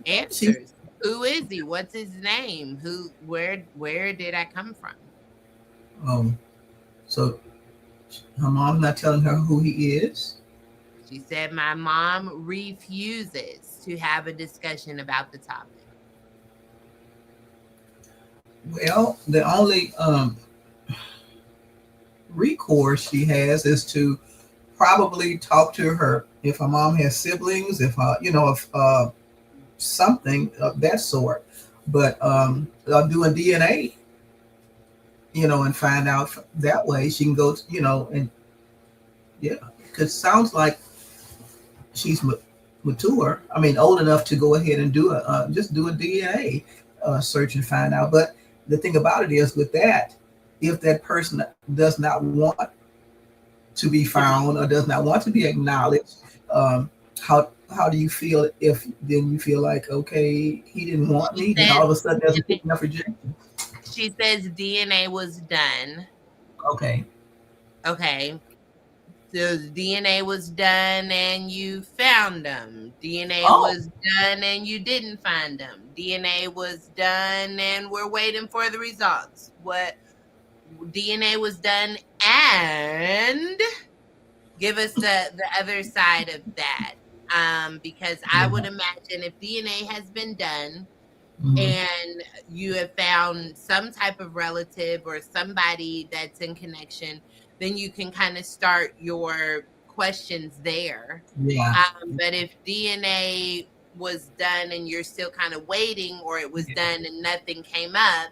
she answers. Who is he? What's his name? Where did I come from? so her mom's not telling her who he is. She said my mom refuses to have a discussion about the topic. Well, the only recourse she has is to probably talk to her if her mom has siblings, if if something of that sort. But do a DNA, and find out that way she can go, and yeah, because sounds like she's mature. I mean, old enough to go ahead and do just do a DNA search and find out. But the thing about it is, with that, if that person does not want to be found or does not want to be acknowledged, how how do you feel if then you feel like, okay, he didn't want She me, then says all of a sudden there's a big enough rejection? she says DNA was done. Okay. Okay. So DNA was done and you found them. DNA Oh, was done and you didn't find them. DNA was done and we're waiting for the results. What DNA was done and give us the other side of that. Because I would yeah. imagine if DNA has been done Mhm. and you have found some type of relative or somebody that's in connection, then you can kind of start your questions there. Yeah. But if DNA was done and you're still kind of waiting, or it was done and nothing came up,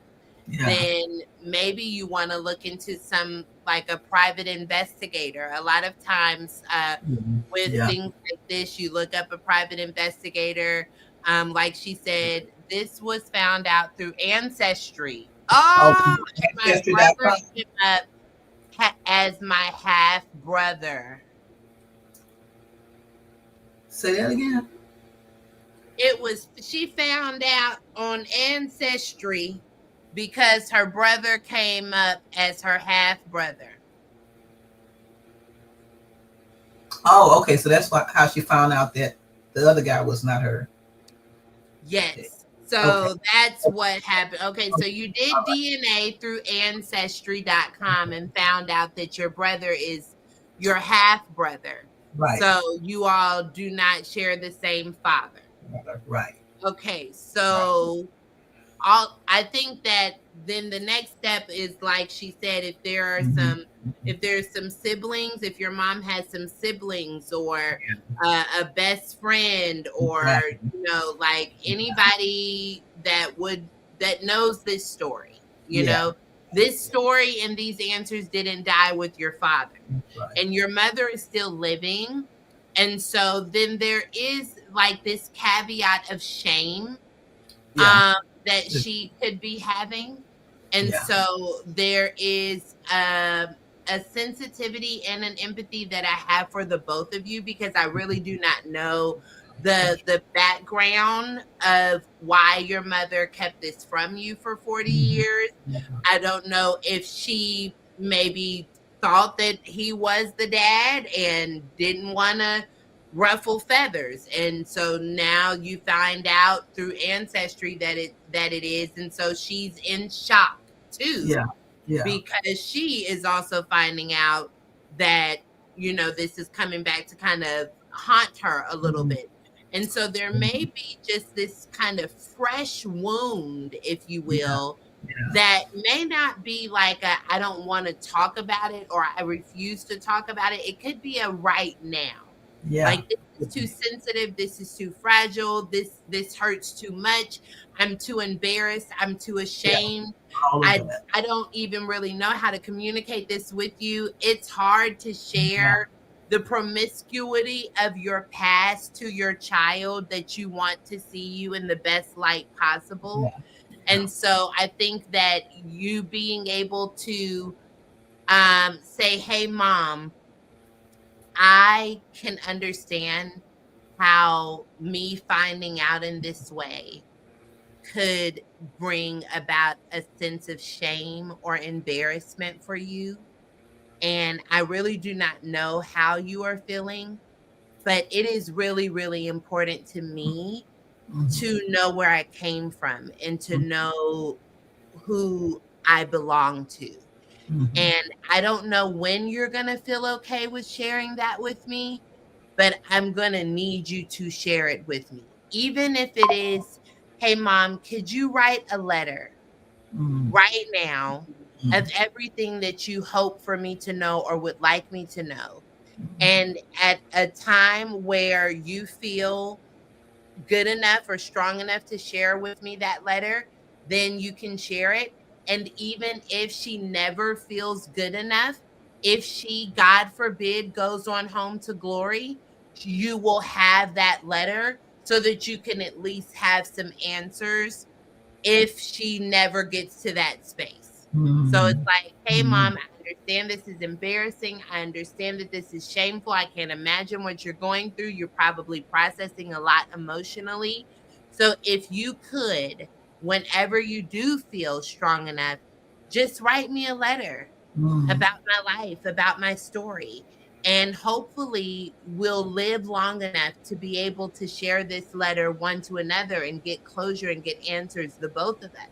Yeah. then maybe you want to look into some like a private investigator. A lot of times, Mhm. with Yeah. things like this, you look up a private investigator. Like she said, this was found out through ancestry. Oh, Oh, and my brother ancestry.com. came up as my half brother. Say that again. She found out on ancestry because her brother came up as her half brother. Oh, okay. So that's how she found out that the other guy was not her. Yes. Okay. So that's what happened. Okay, so you All did right. DNA through ancestry.com and found out that your brother is your half brother. Right. So you all do not share the same father. Right. Okay, Right. so I think that then the next step is, like she said, Mhm. if there's some siblings, if your mom has some siblings, or Yeah. a best friend, or Exactly. like anybody that knows this story, Yeah. this story and these answers didn't die with your father, Right. and your mother is still living. And so then there is like this caveat of shame, Yeah. that she could be having. And Yeah. so there is a sensitivity and an empathy that I have for the both of you, because I really do not know the background of why your mother kept this from you for 40 Mhm. years. I don't know if she maybe thought that he was the dad and didn't want to ruffle feathers, and so now you find out through ancestry that it is, and so she's in shock Yeah. too, Yeah. because she is also finding out that this is coming back to kind of haunt her a little Mhm. bit. And so there may be just this kind of fresh wound, if you Yeah. will, Yeah. that may not be like a I don't want to talk about it, or I refuse to talk about it. It could be a right now. Yeah. Like, this is too sensitive, this is too fragile, this hurts too much. I'm too embarrassed, I'm too Yeah. ashamed. All of I that. I don't even really know how to communicate this with you. It's hard to Yeah. share the promiscuity of your past to your child that you want to see you in the best light possible. Yeah. Yeah. And so I think that you being able to say, "Hey, mom, I can understand how me finding out in this way could bring about a sense of shame or embarrassment for you. And I really do not know how you are feeling, but it is really, really important to me Mhm. to know where I came from and to Mhm. know who I belong to. Mhm. And I don't know when you're going to feel okay with sharing that with me, but I'm going to need you to share it with me. Even if it is, hey, mom, could you write a letter Mhm. right now of Mhm. everything that you hope for me to know or would like me to know? Mhm. And at a time where you feel good enough or strong enough to share with me that letter, then you can share it. And even if she never feels good enough, if she, God forbid, goes on home to glory, you will have that letter so that you can at least have some answers if she never gets to that space. So it's Mhm. like, hey, Mhm. mom, I understand this is embarrassing. I understand that this is shameful. I can't imagine what you're going through. You're probably processing a lot emotionally. So if you could, whenever you do feel strong enough, just write me a letter Mm. about my life, about my story. And hopefully we'll live long enough to be able to share this letter one to another and get closure and get answers, the both of us.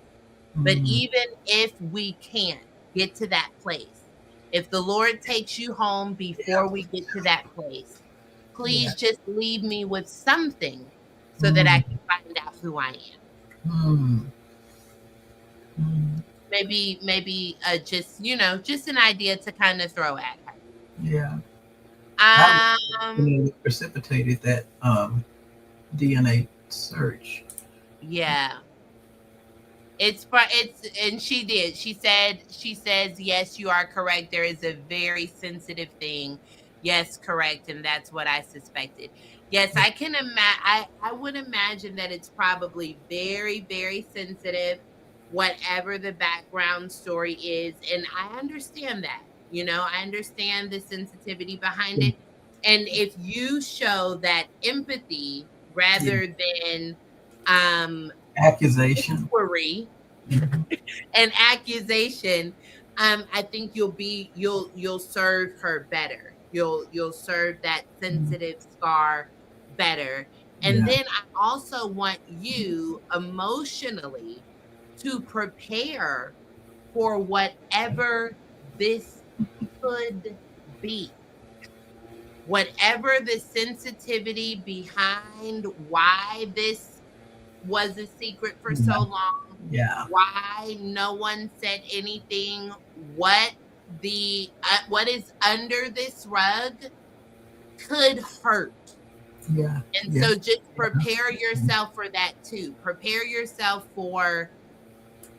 But Mm. even if we can't get to that place, if the Lord takes you home Yeah. before we get to that place, Yeah. please just leave me with something so that I Mm. can find out who I am. Mm. Mm. Maybe just, just an idea to kind of throw at her. Yeah. I Um, precipitated that DNA search. yeah. And she did. She says, yes, you are correct. There is a very sensitive thing. Yes, correct. And that's what I suspected. Yes, Yeah. I can imagine. I would imagine that it's probably very, very sensitive, whatever the background story is. And I understand that. I understand the sensitivity behind it. And if you show that empathy Yeah. rather than um Accusation. inquiry Mhm. and accusation, I think you'll serve her better. You'll serve that Mm. sensitive scar better. And Yeah. then I also want you emotionally to prepare for whatever this could be. Whatever the sensitivity behind why this was a secret for Yeah. so long, Yeah. why no one said anything, what is under this rug could hurt. Yeah. And Yeah. so just Yeah. prepare yourself for that too. Prepare yourself for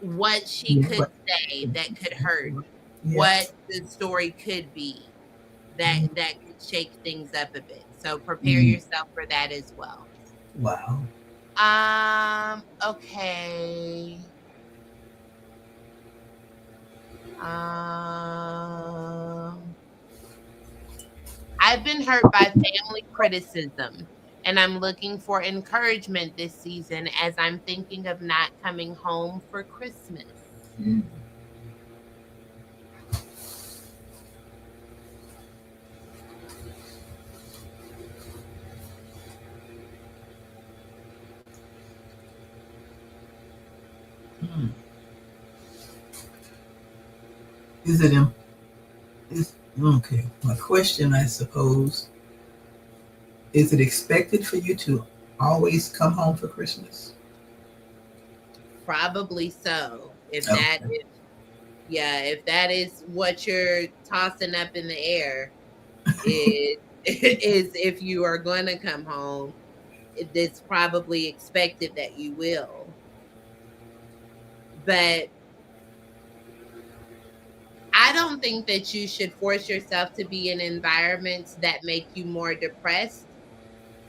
what she Yeah. could But, say that could hurt, yeah. what the story could be that Mm. that could shake things up a bit. So prepare Mm. yourself for that as well. Wow. Okay. Um, I've been hurt by family criticism, and I'm looking for encouragement this season as I'm thinking of not coming home for Christmas. Mm. Mm. Is it in, is okay? My question, I suppose, is it expected for you to always come home for Christmas? Probably so. Okay. If that is what you're tossing up in the air, is is if you are going to come home, it's probably expected that you will. But I don't think that you should force yourself to be in environments that make you more depressed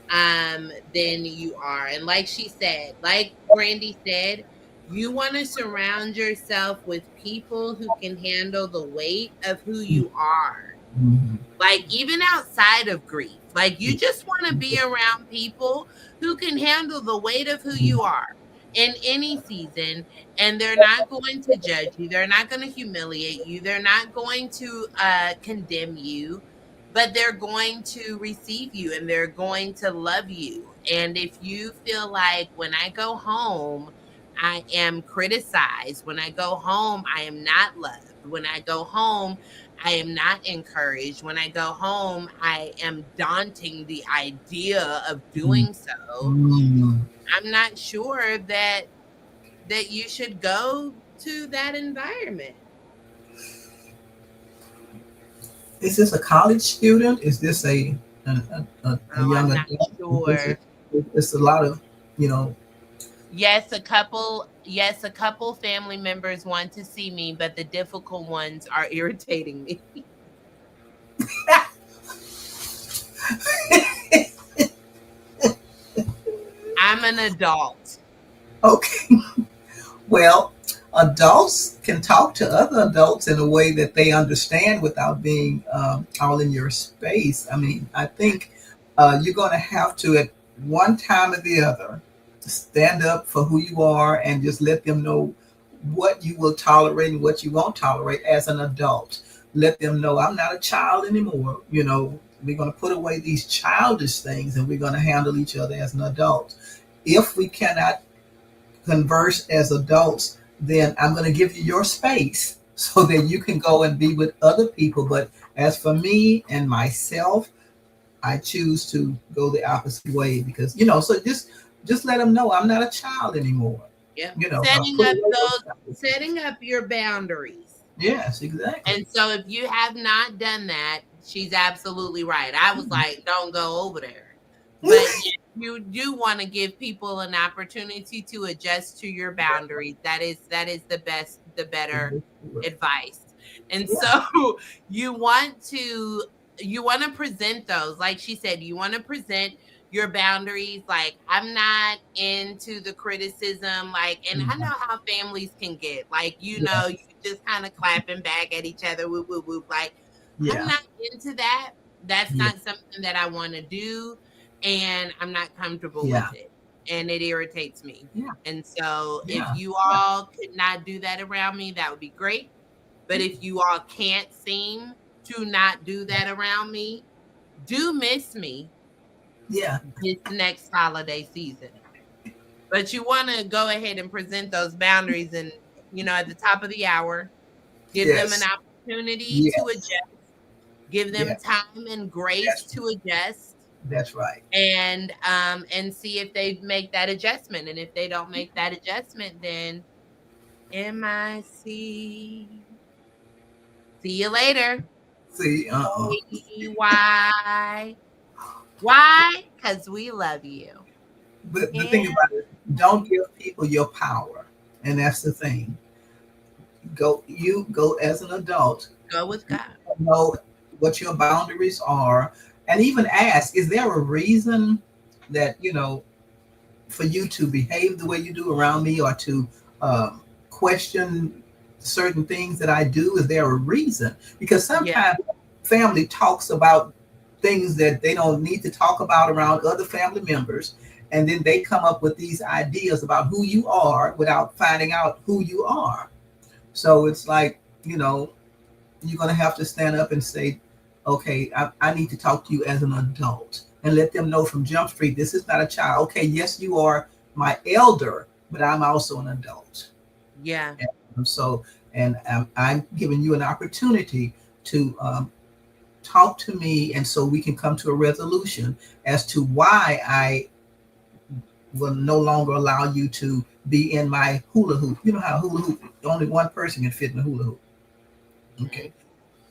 than you are. And like she said, like Grandy said, you want to surround yourself with people who can handle the weight of who you are. Mm-hmm. Like even outside of grief, like you just want to be around people who can handle the weight of who you are in any season, and they're not going to judge you, they're not going to humiliate you, they're not going to condemn you, but they're going to receive you and they're going to love you. And if you feel like when I go home I am criticized, when I go home I am not loved, when I go home I am not encouraged, when I go home I am daunting the idea of doing so, Mm-hmm. I'm not sure that you should go to that environment. Is this a college student? Is this a Oh, I'm young not adult? sure. It's a lot of, you know. Yes, a couple family members want to see me, but the difficult ones are irritating me. I'm an adult. Okay. Well, adults can talk to other adults in a way that they understand without being all in your space. I mean, I think you're going to have to, at one time or the other, stand up for who you are and just let them know what you will tolerate and what you won't tolerate as an adult. Let them know I'm not a child anymore. You know, we're going to put away these childish things and we're going to handle each other as an adult. If we cannot converse as adults, then I'm going to give you your space so that you can go and be with other people. But as for me and myself, I choose to go the opposite way because, you know, so just let them know I'm not a child anymore. Yep. You know, Setting up your boundaries. Yes, exactly. And so if you have not done that, she's absolutely right. I was like, don't go over there. But you do want to give people an opportunity to adjust to your boundaries. That is the better advice. And so you want to present those, like she said, you want to present your boundaries. Like, I'm not into the criticism, like, and I know how families can get, like, you know, you just kind of clapping back at each other, whoop, whoop, whoop. Like, I'm not into that. That's not something that I want to do. And I'm not comfortable with it. And it irritates me. And so if you all could not do that around me, that would be great. But if you all can't seem to not do that around me, do miss me this next holiday season. But you want to go ahead and present those boundaries and, you know, at the top of the hour, give them an opportunity to adjust, give them time and grace to adjust. That's right. And see if they make that adjustment. And if they don't make that adjustment, then MIC. See you later. See, Why? Why? Because we love you. But the thing about it, don't give people your power. And that's the thing. Go as an adult. Go with God. Know what your boundaries are. And even ask, is there a reason that, you know, for you to behave the way you do around me or to question certain things that I do? Is there a reason? Because sometimes family talks about things that they don't need to talk about around other family members. And then they come up with these ideas about who you are without finding out who you are. So it's like, you know, you're going to have to stand up and say, okay, I need to talk to you as an adult and let them know from Jump Street, this is not a child. Okay, yes, you are my elder, but I'm also an adult. Yeah. And so, and I'm giving you an opportunity to talk to me, and so we can come to a resolution as to why I will no longer allow you to be in my hula hoop. You know how hula hoop, only one person can fit in the hula hoop. Okay.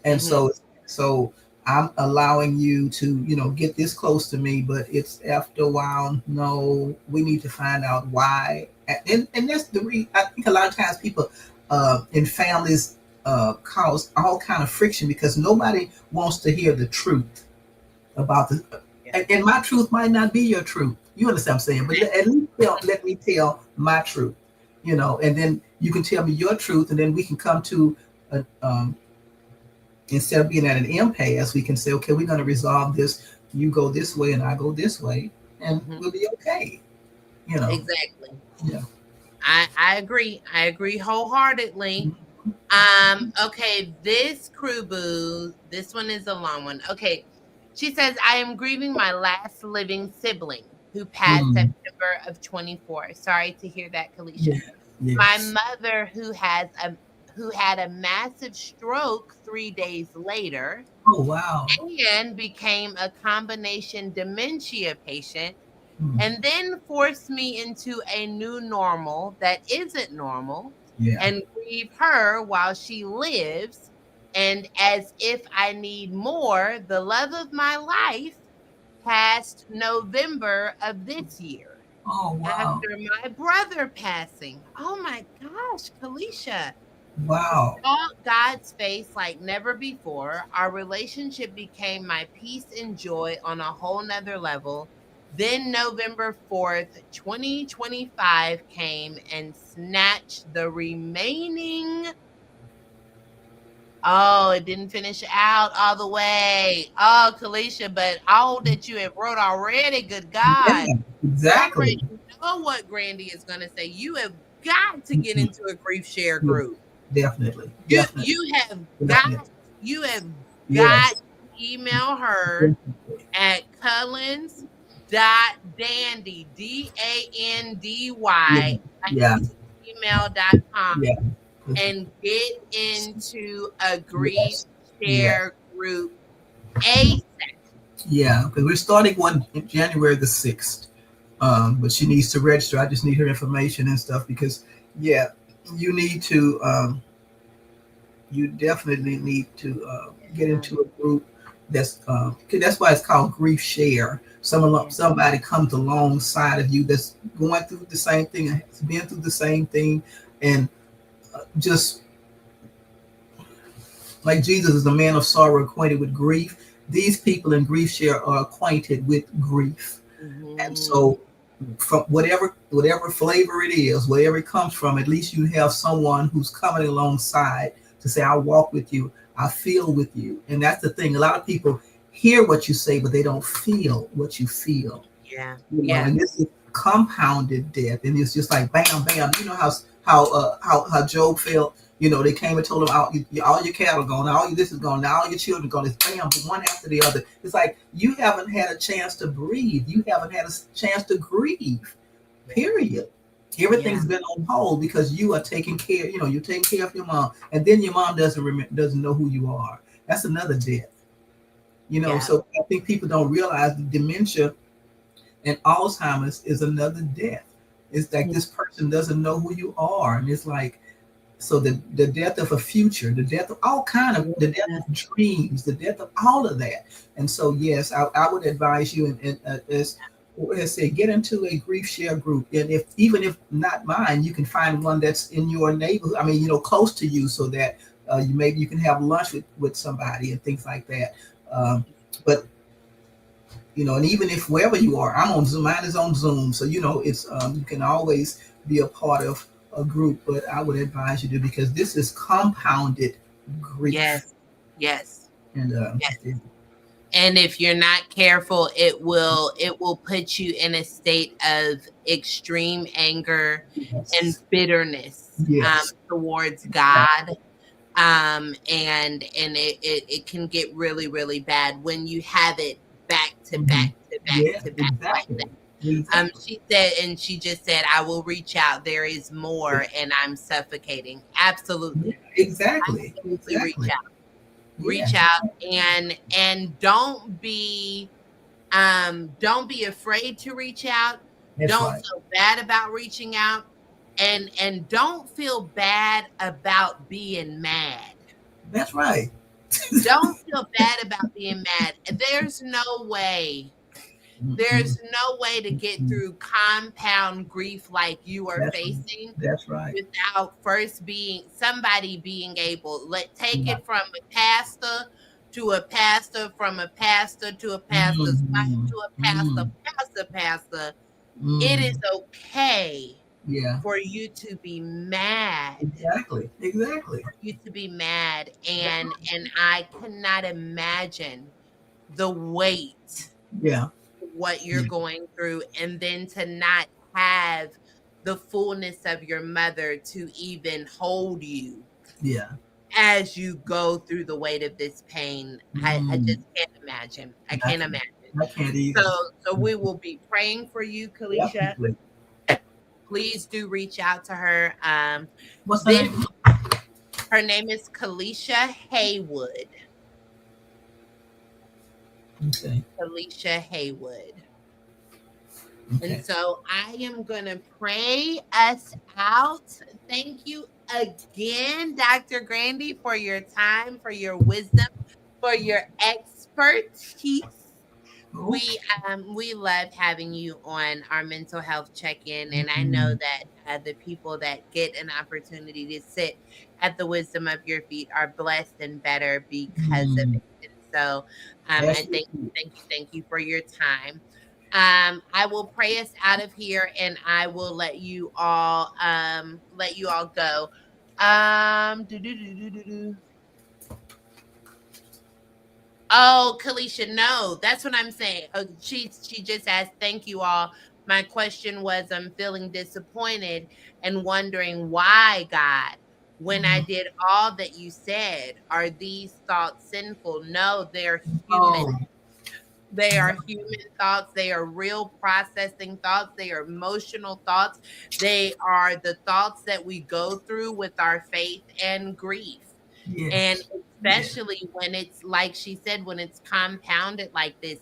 And so I'm allowing you to, you know, get this close to me, but it's after a while, no, we need to find out why. And that's the reason. I think a lot of times people in families cause all kind of friction because nobody wants to hear the truth about the, and my truth might not be your truth. You understand what I'm saying? But at least let me tell my truth, you know, and then you can tell me your truth, and then we can come to a, instead of being at an impasse, we can say, okay, we're going to resolve this. You go this way and I go this way, and we'll be okay. You know. Exactly. Yeah. I agree. I agree wholeheartedly. Okay, this crew boo, this one is a long one. Okay. She says, I am grieving my last living sibling who passed September of 24. Sorry to hear that, Kalisha. Yes. My mother who had a massive stroke 3 days later. Oh, wow. And became a combination dementia patient, and then forced me into a new normal that isn't normal, and grieve her while she lives. And as if I need more, the love of my life passed November of this year. Oh, wow. After my brother passing. Oh my gosh, Kalisha. Wow. Saw God's face like never before. Our relationship became my peace and joy on a whole nother level. Then November 4th, 2025 came and snatched the remaining. Oh, it didn't finish out all the way. Oh, Kalisha, but all that you have wrote already, good God. Yeah, You exactly. already know what Grandy is going to say. You have got to get into a grief share Yeah, group. definitely, You definitely, you have definitely. got you have got Yes, to email her definitely. at Cullens.dandy, Yeah, DANDY yeah, @gmail.com yeah, and get into a grief yes, yeah, share group ASAP. yeah. Because we're starting one in January the 6th. But she needs to register. I just need her information and stuff because, yeah, you need to. You definitely need to get Yeah, into a group that's. 'Cause that's why it's called grief share. yeah, Somebody comes alongside of you that's going through the same thing, has been through the same thing, and just like Jesus is a man of sorrow, acquainted with grief. These people in grief share are acquainted with grief, and mhm, so from whatever flavor it is, wherever it comes from, at least you have someone who's coming alongside to say, "I'll walk with you, I feel with you," and that's the thing. A lot of people hear what you say, but they don't feel what you feel. yeah, You know, yeah, and this is compounded death, and it's just like bam, bam. You know how Job felt. You know, they came and told him, all your cattle gone, all your this is gone, now all your children gone. It's bam, one after the other. It's like you haven't had a chance to breathe. You haven't had a chance to grieve. Period. yeah, Everything's been on hold because you are taking care. You know, you're taking care of your mom, and then your mom doesn't know who you are. That's another death. You know, yeah, so I think people don't realize the dementia and Alzheimer's is another death. It's like yeah, this person doesn't know who you are, and it's like so the death of a future, the death of all kind of the death of dreams, the death of all of that. And so yes, I would advise you and as I say, get into a grief share group, and if even if not mine, you can find one that's in your neighborhood. I mean, you know, close to you, so that you maybe you can have lunch with somebody and things like that. But you know, and even if wherever you are, I'm on Zoom, mine is on Zoom, so you know, it's you can always be a part of a group. But I would advise you to because this is compounded grief, yes, yes, and yes. And if you're not careful, it will put you in a state of extreme anger and yes, bitterness yes, towards God. And it can get really, really bad when you have it back to mm-hmm. back to back Yeah, to back like exactly, that. exactly, She said, and she just said, I will reach out. There is more, and I'm suffocating. yeah, Absolutely. exactly, Absolutely reach exactly, out. yeah, Reach out and don't be afraid to reach out. that's Don't right, feel bad about reaching out. And don't feel bad about being mad. that's right. Don't feel bad about being mad. There's Mm-mm, no way to get mm-mm. through compound grief like you are That's right, facing that's right, without first being somebody being able, let take yeah. it from a pastor to a pastor, from a pastor to a pastor's wife Mm-hmm. to a pastor, Mm, pastor. It is mm, okay yeah, for you to be mad, exactly, exactly. and I cannot imagine the weight Yeah, of what you're yeah, going through, and then to not have the fullness of your mother to even hold you yeah. as you go through the weight of this pain. I Mm, just can't imagine. I I can't can't, imagine. I can't So either. so we will be praying for you, Kalisha. Definitely. Please do reach out to her. What's her This name? Her name is Kalisha Haywood. Okay, Kalisha Haywood. And okay. so I am going to pray us out. Thank you again, Dr. Grandy, for your time, for your wisdom, for your expertise. We Okay. we love having you on our mental health check-in, and I know Mm, that the people that get an opportunity to sit at the wisdom of your feet are blessed and better because of mm. it. And so I Ashley, thank you for your time. I will pray us out of here, and I will let you all go. Do, do, do, do, do, do. Oh, Kalisha, no, that's what I'm saying. She just asked, thank you all. My question was, I'm feeling disappointed and wondering why, God, when I Mhm. did all that you said, are these thoughts sinful? No, they're human. Oh, They are human thoughts. They are real processing thoughts. They are emotional thoughts. They are the thoughts that we go through with our faith and grief. And yes. Yes. especially when it's like she said, when it's compounded like this,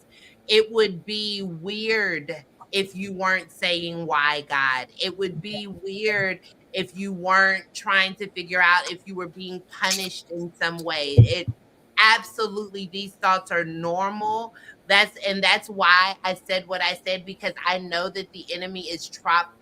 it would be weird if you weren't saying why, God. It would be weird if you weren't trying to figure out if you were being punished in some way. It absolutely, these thoughts are normal. That's why I said what I said, because I know that the enemy is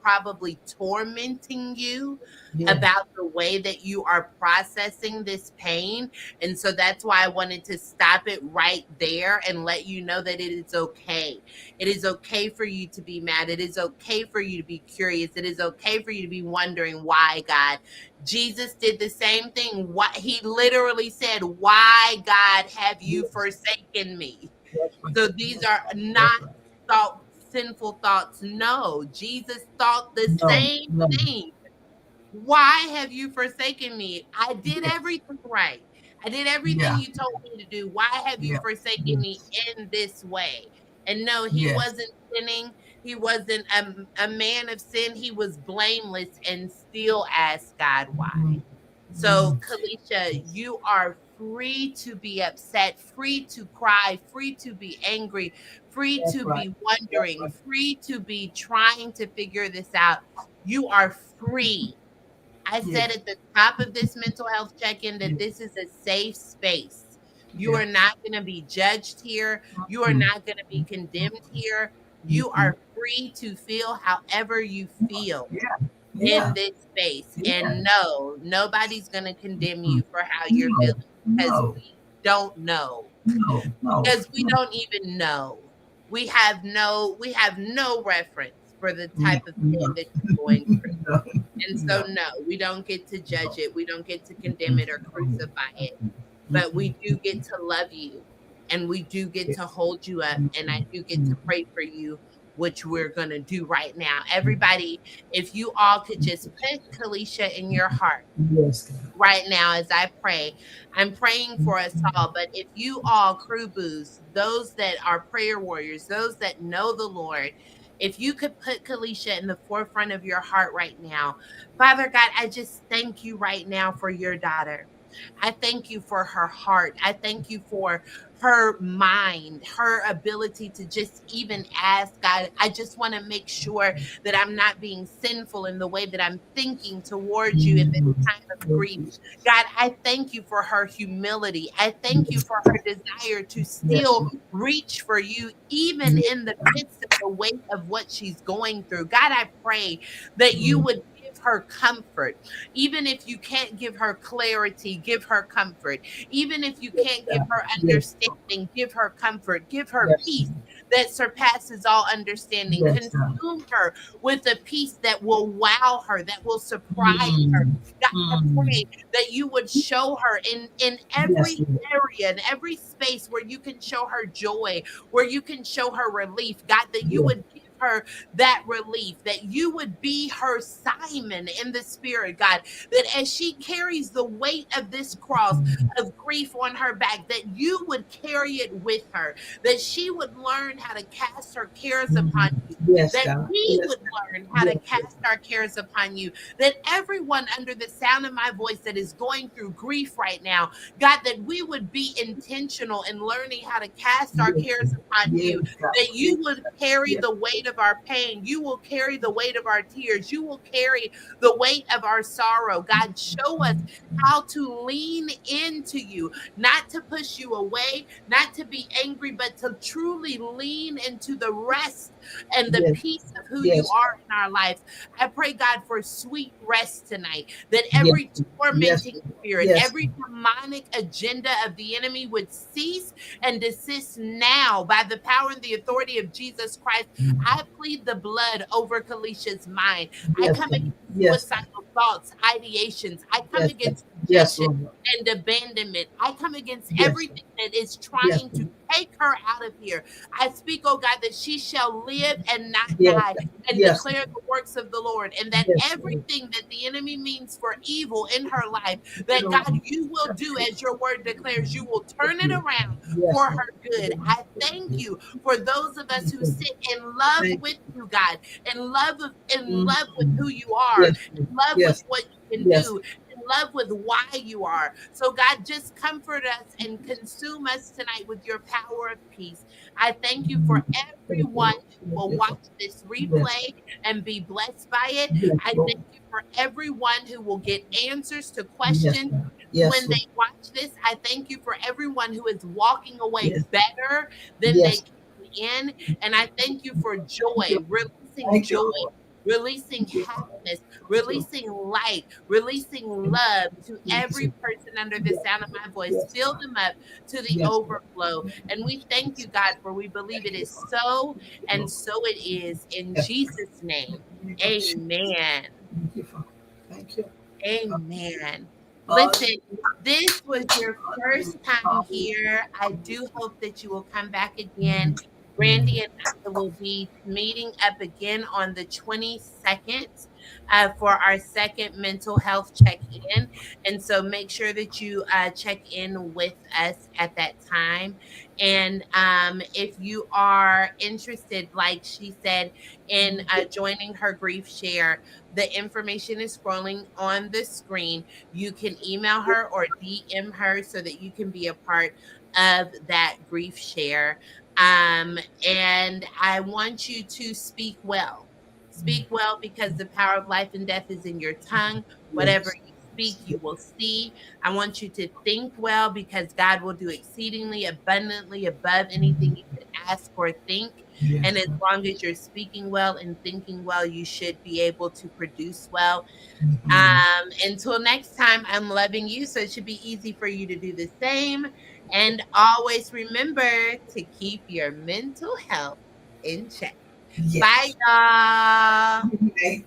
probably tormenting you Yes. about the way that you are processing this pain. And so that's why I wanted to stop it right there and let you know that it is okay. It is okay for you to be mad. It is okay for you to be curious. It is okay for you to be wondering why, God. Jesus did the same thing. What he literally said, "Why, God, have you Yes. forsaken me?" That's right. So these That's are right. not That's right. sinful thoughts. No, Jesus thought the No. same No. thing. Why have you forsaken me? I did Yes. everything right. I did everything Yeah. you told me to do. Why have you Yeah. forsaken me Yes. in this way? And no, he Yes. wasn't sinning. He wasn't a man of sin. He was blameless and still asked God why. Mhm. So, Mhm. Kalisha, Yes. you are free to be upset, free to cry, free to be angry, free That's to right. be That's wondering, right. free to be trying to figure this out. You are free. I said Yes. at the top of this mental health check in that Yes. this is a safe space. You Yeah. are not going to be judged here. You are Mhm. not going to be condemned here. You Mhm. are free to feel however you feel Yeah. in Yeah. this space. Yeah. And no, nobody's going to condemn Mhm. you for how you're No. feeling, because No. we don't know. No. No. Because we don't even know. We have no reference for the No. type of pain No. that you're going through. No. And so, No. no, we don't get to judge No. it. We don't get to condemn Mm-mm. it or No. crucify it. Mm-mm. But we Mm-mm. do get to love you, and we do get to Yes. hold you up, and I Mhm. do get to Mhm. pray for you, which we're going to do right now. Everybody, if you all could just put Kalisha in your heart Yes, God. right now as I pray. I'm praying for us all, but if you all, crew boos, those that are prayer warriors, those that know the Lord, if you could put Kalisha in the forefront of your heart right now. Father God, I just thank you right now for your daughter. I thank you for her heart. I thank you for her mind, her ability to just even ask God. I just want to make sure that I'm not being sinful in the way that I'm thinking towards you in this Mhm. time of Thank grief. you. God, I thank you for her humility. I thank you Yes. for her desire to Yes, still Lord. reach for you, even Yes, in the God. midst of the weight of what she's going through. God, I pray that you Mhm. would give her comfort. Even if you can't give her clarity, give her comfort. Even if you Yes, can't give God. her Yes, Lord. understanding, give her comfort. Give her Yes, peace Lord. that surpasses all understanding. Yes, God. Consume her with a peace that will wow her, that will surprise her. Mm. God, I Mm. pray that you would show her in Yes, every Lord. area, in every space where you can show her joy, where you can show her relief. God, that you Yes. would give her that relief, that you would be her Simon in the spirit, God, that as she carries the weight of this cross Mm. of grief on her back, that you would carry it with her, that she would learn how to cast her cares upon Mm. you, Yes, that God. we Yes, would God. learn how to Yes, Lord. cast our cares upon you, that everyone under the sound of my voice that is going through grief right now, God, that we would be intentional in learning how to cast our Yes, cares God. upon Yes, you, God. that Yes, you would God. carry Yes, the weight weight of our pain. You will carry the weight of our tears. You will carry the weight of our sorrow. God, show us how to lean into you, not to push you away, not to be angry, but to truly lean into the rest and the Yes. peace of who you Yes. are in our lives. I pray, God, for sweet rest tonight, that Yes. every Yes. tormenting spirit, Yes. every demonic agenda of the enemy would cease and desist now by the power and the authority of Jesus Christ. I plead the blood over Kalicia's mind. I Yes. come against Yes. suicidal thoughts, ideations. I come Yes. against Yes, rejection Lord. and abandonment. I come against Yes. everything that is Yes. trying to take her out of here. I speak, oh God, that she shall live and not Yes. die and Yes. declare the works of the Lord, and that Yes, Lord. everything that the enemy means for evil in her life, that God, you will do as your word declares, you will turn it around Yes, for Lord. her good. I thank you for those of us who sit in love Thank with you, God, in you. love with who you are, Yes, Lord. in love with Yes. what you can Yes. do, in love with why you are. So God, just comfort us and consume us tonight with your power of peace. I thank you for Thank you, everyone Lord. who Thank will you, watch Father. this Yes. replay and be blessed by it. Yes, I Lord. thank you for everyone who will get answers to Yes, questions God. when Yes, they Lord. watch this. I thank you for everyone who is walking away Yes. better than they Yes. came in. And I thank you for Thank you. joy, releasing Thank you, joy, Lord. releasing Thank you, Father. happiness, Thank you. releasing light, releasing love to Yes. every person under the Yes. sound of my voice. Yes, Fill God. them up to the Yes, Lord. overflow. And we thank you, God, for we believe it Thank you, is Father. so, Thank you, and Lord. so it is in Yes. Jesus' name. In the name of Jesus. Amen. Thank you, Father. Thank you. Amen. Listen, Hallelujah. this was your first time Hallelujah. here. I do hope that you will come back again. Randy and I will be meeting up again on the 22nd for our second mental health check in. And so make sure that you check in with us at that time. And if you are interested, like she said, in joining her grief share, the information is scrolling on the screen. You can email her or DM her so that you can be a part of that grief share. And I want you to speak well. Speak well because the power of life and death is in your tongue. Whatever Yes. you speak, you will see. I want you to think well because God will do exceedingly abundantly above anything you could ask or think. And Yes. as long as you're speaking well and thinking well, you should be able to produce well. Mhm. Until next time, I'm loving you. So it should be easy for you to do the same. And always remember to keep your mental health in check. Bye, Yes. y'all. Okay.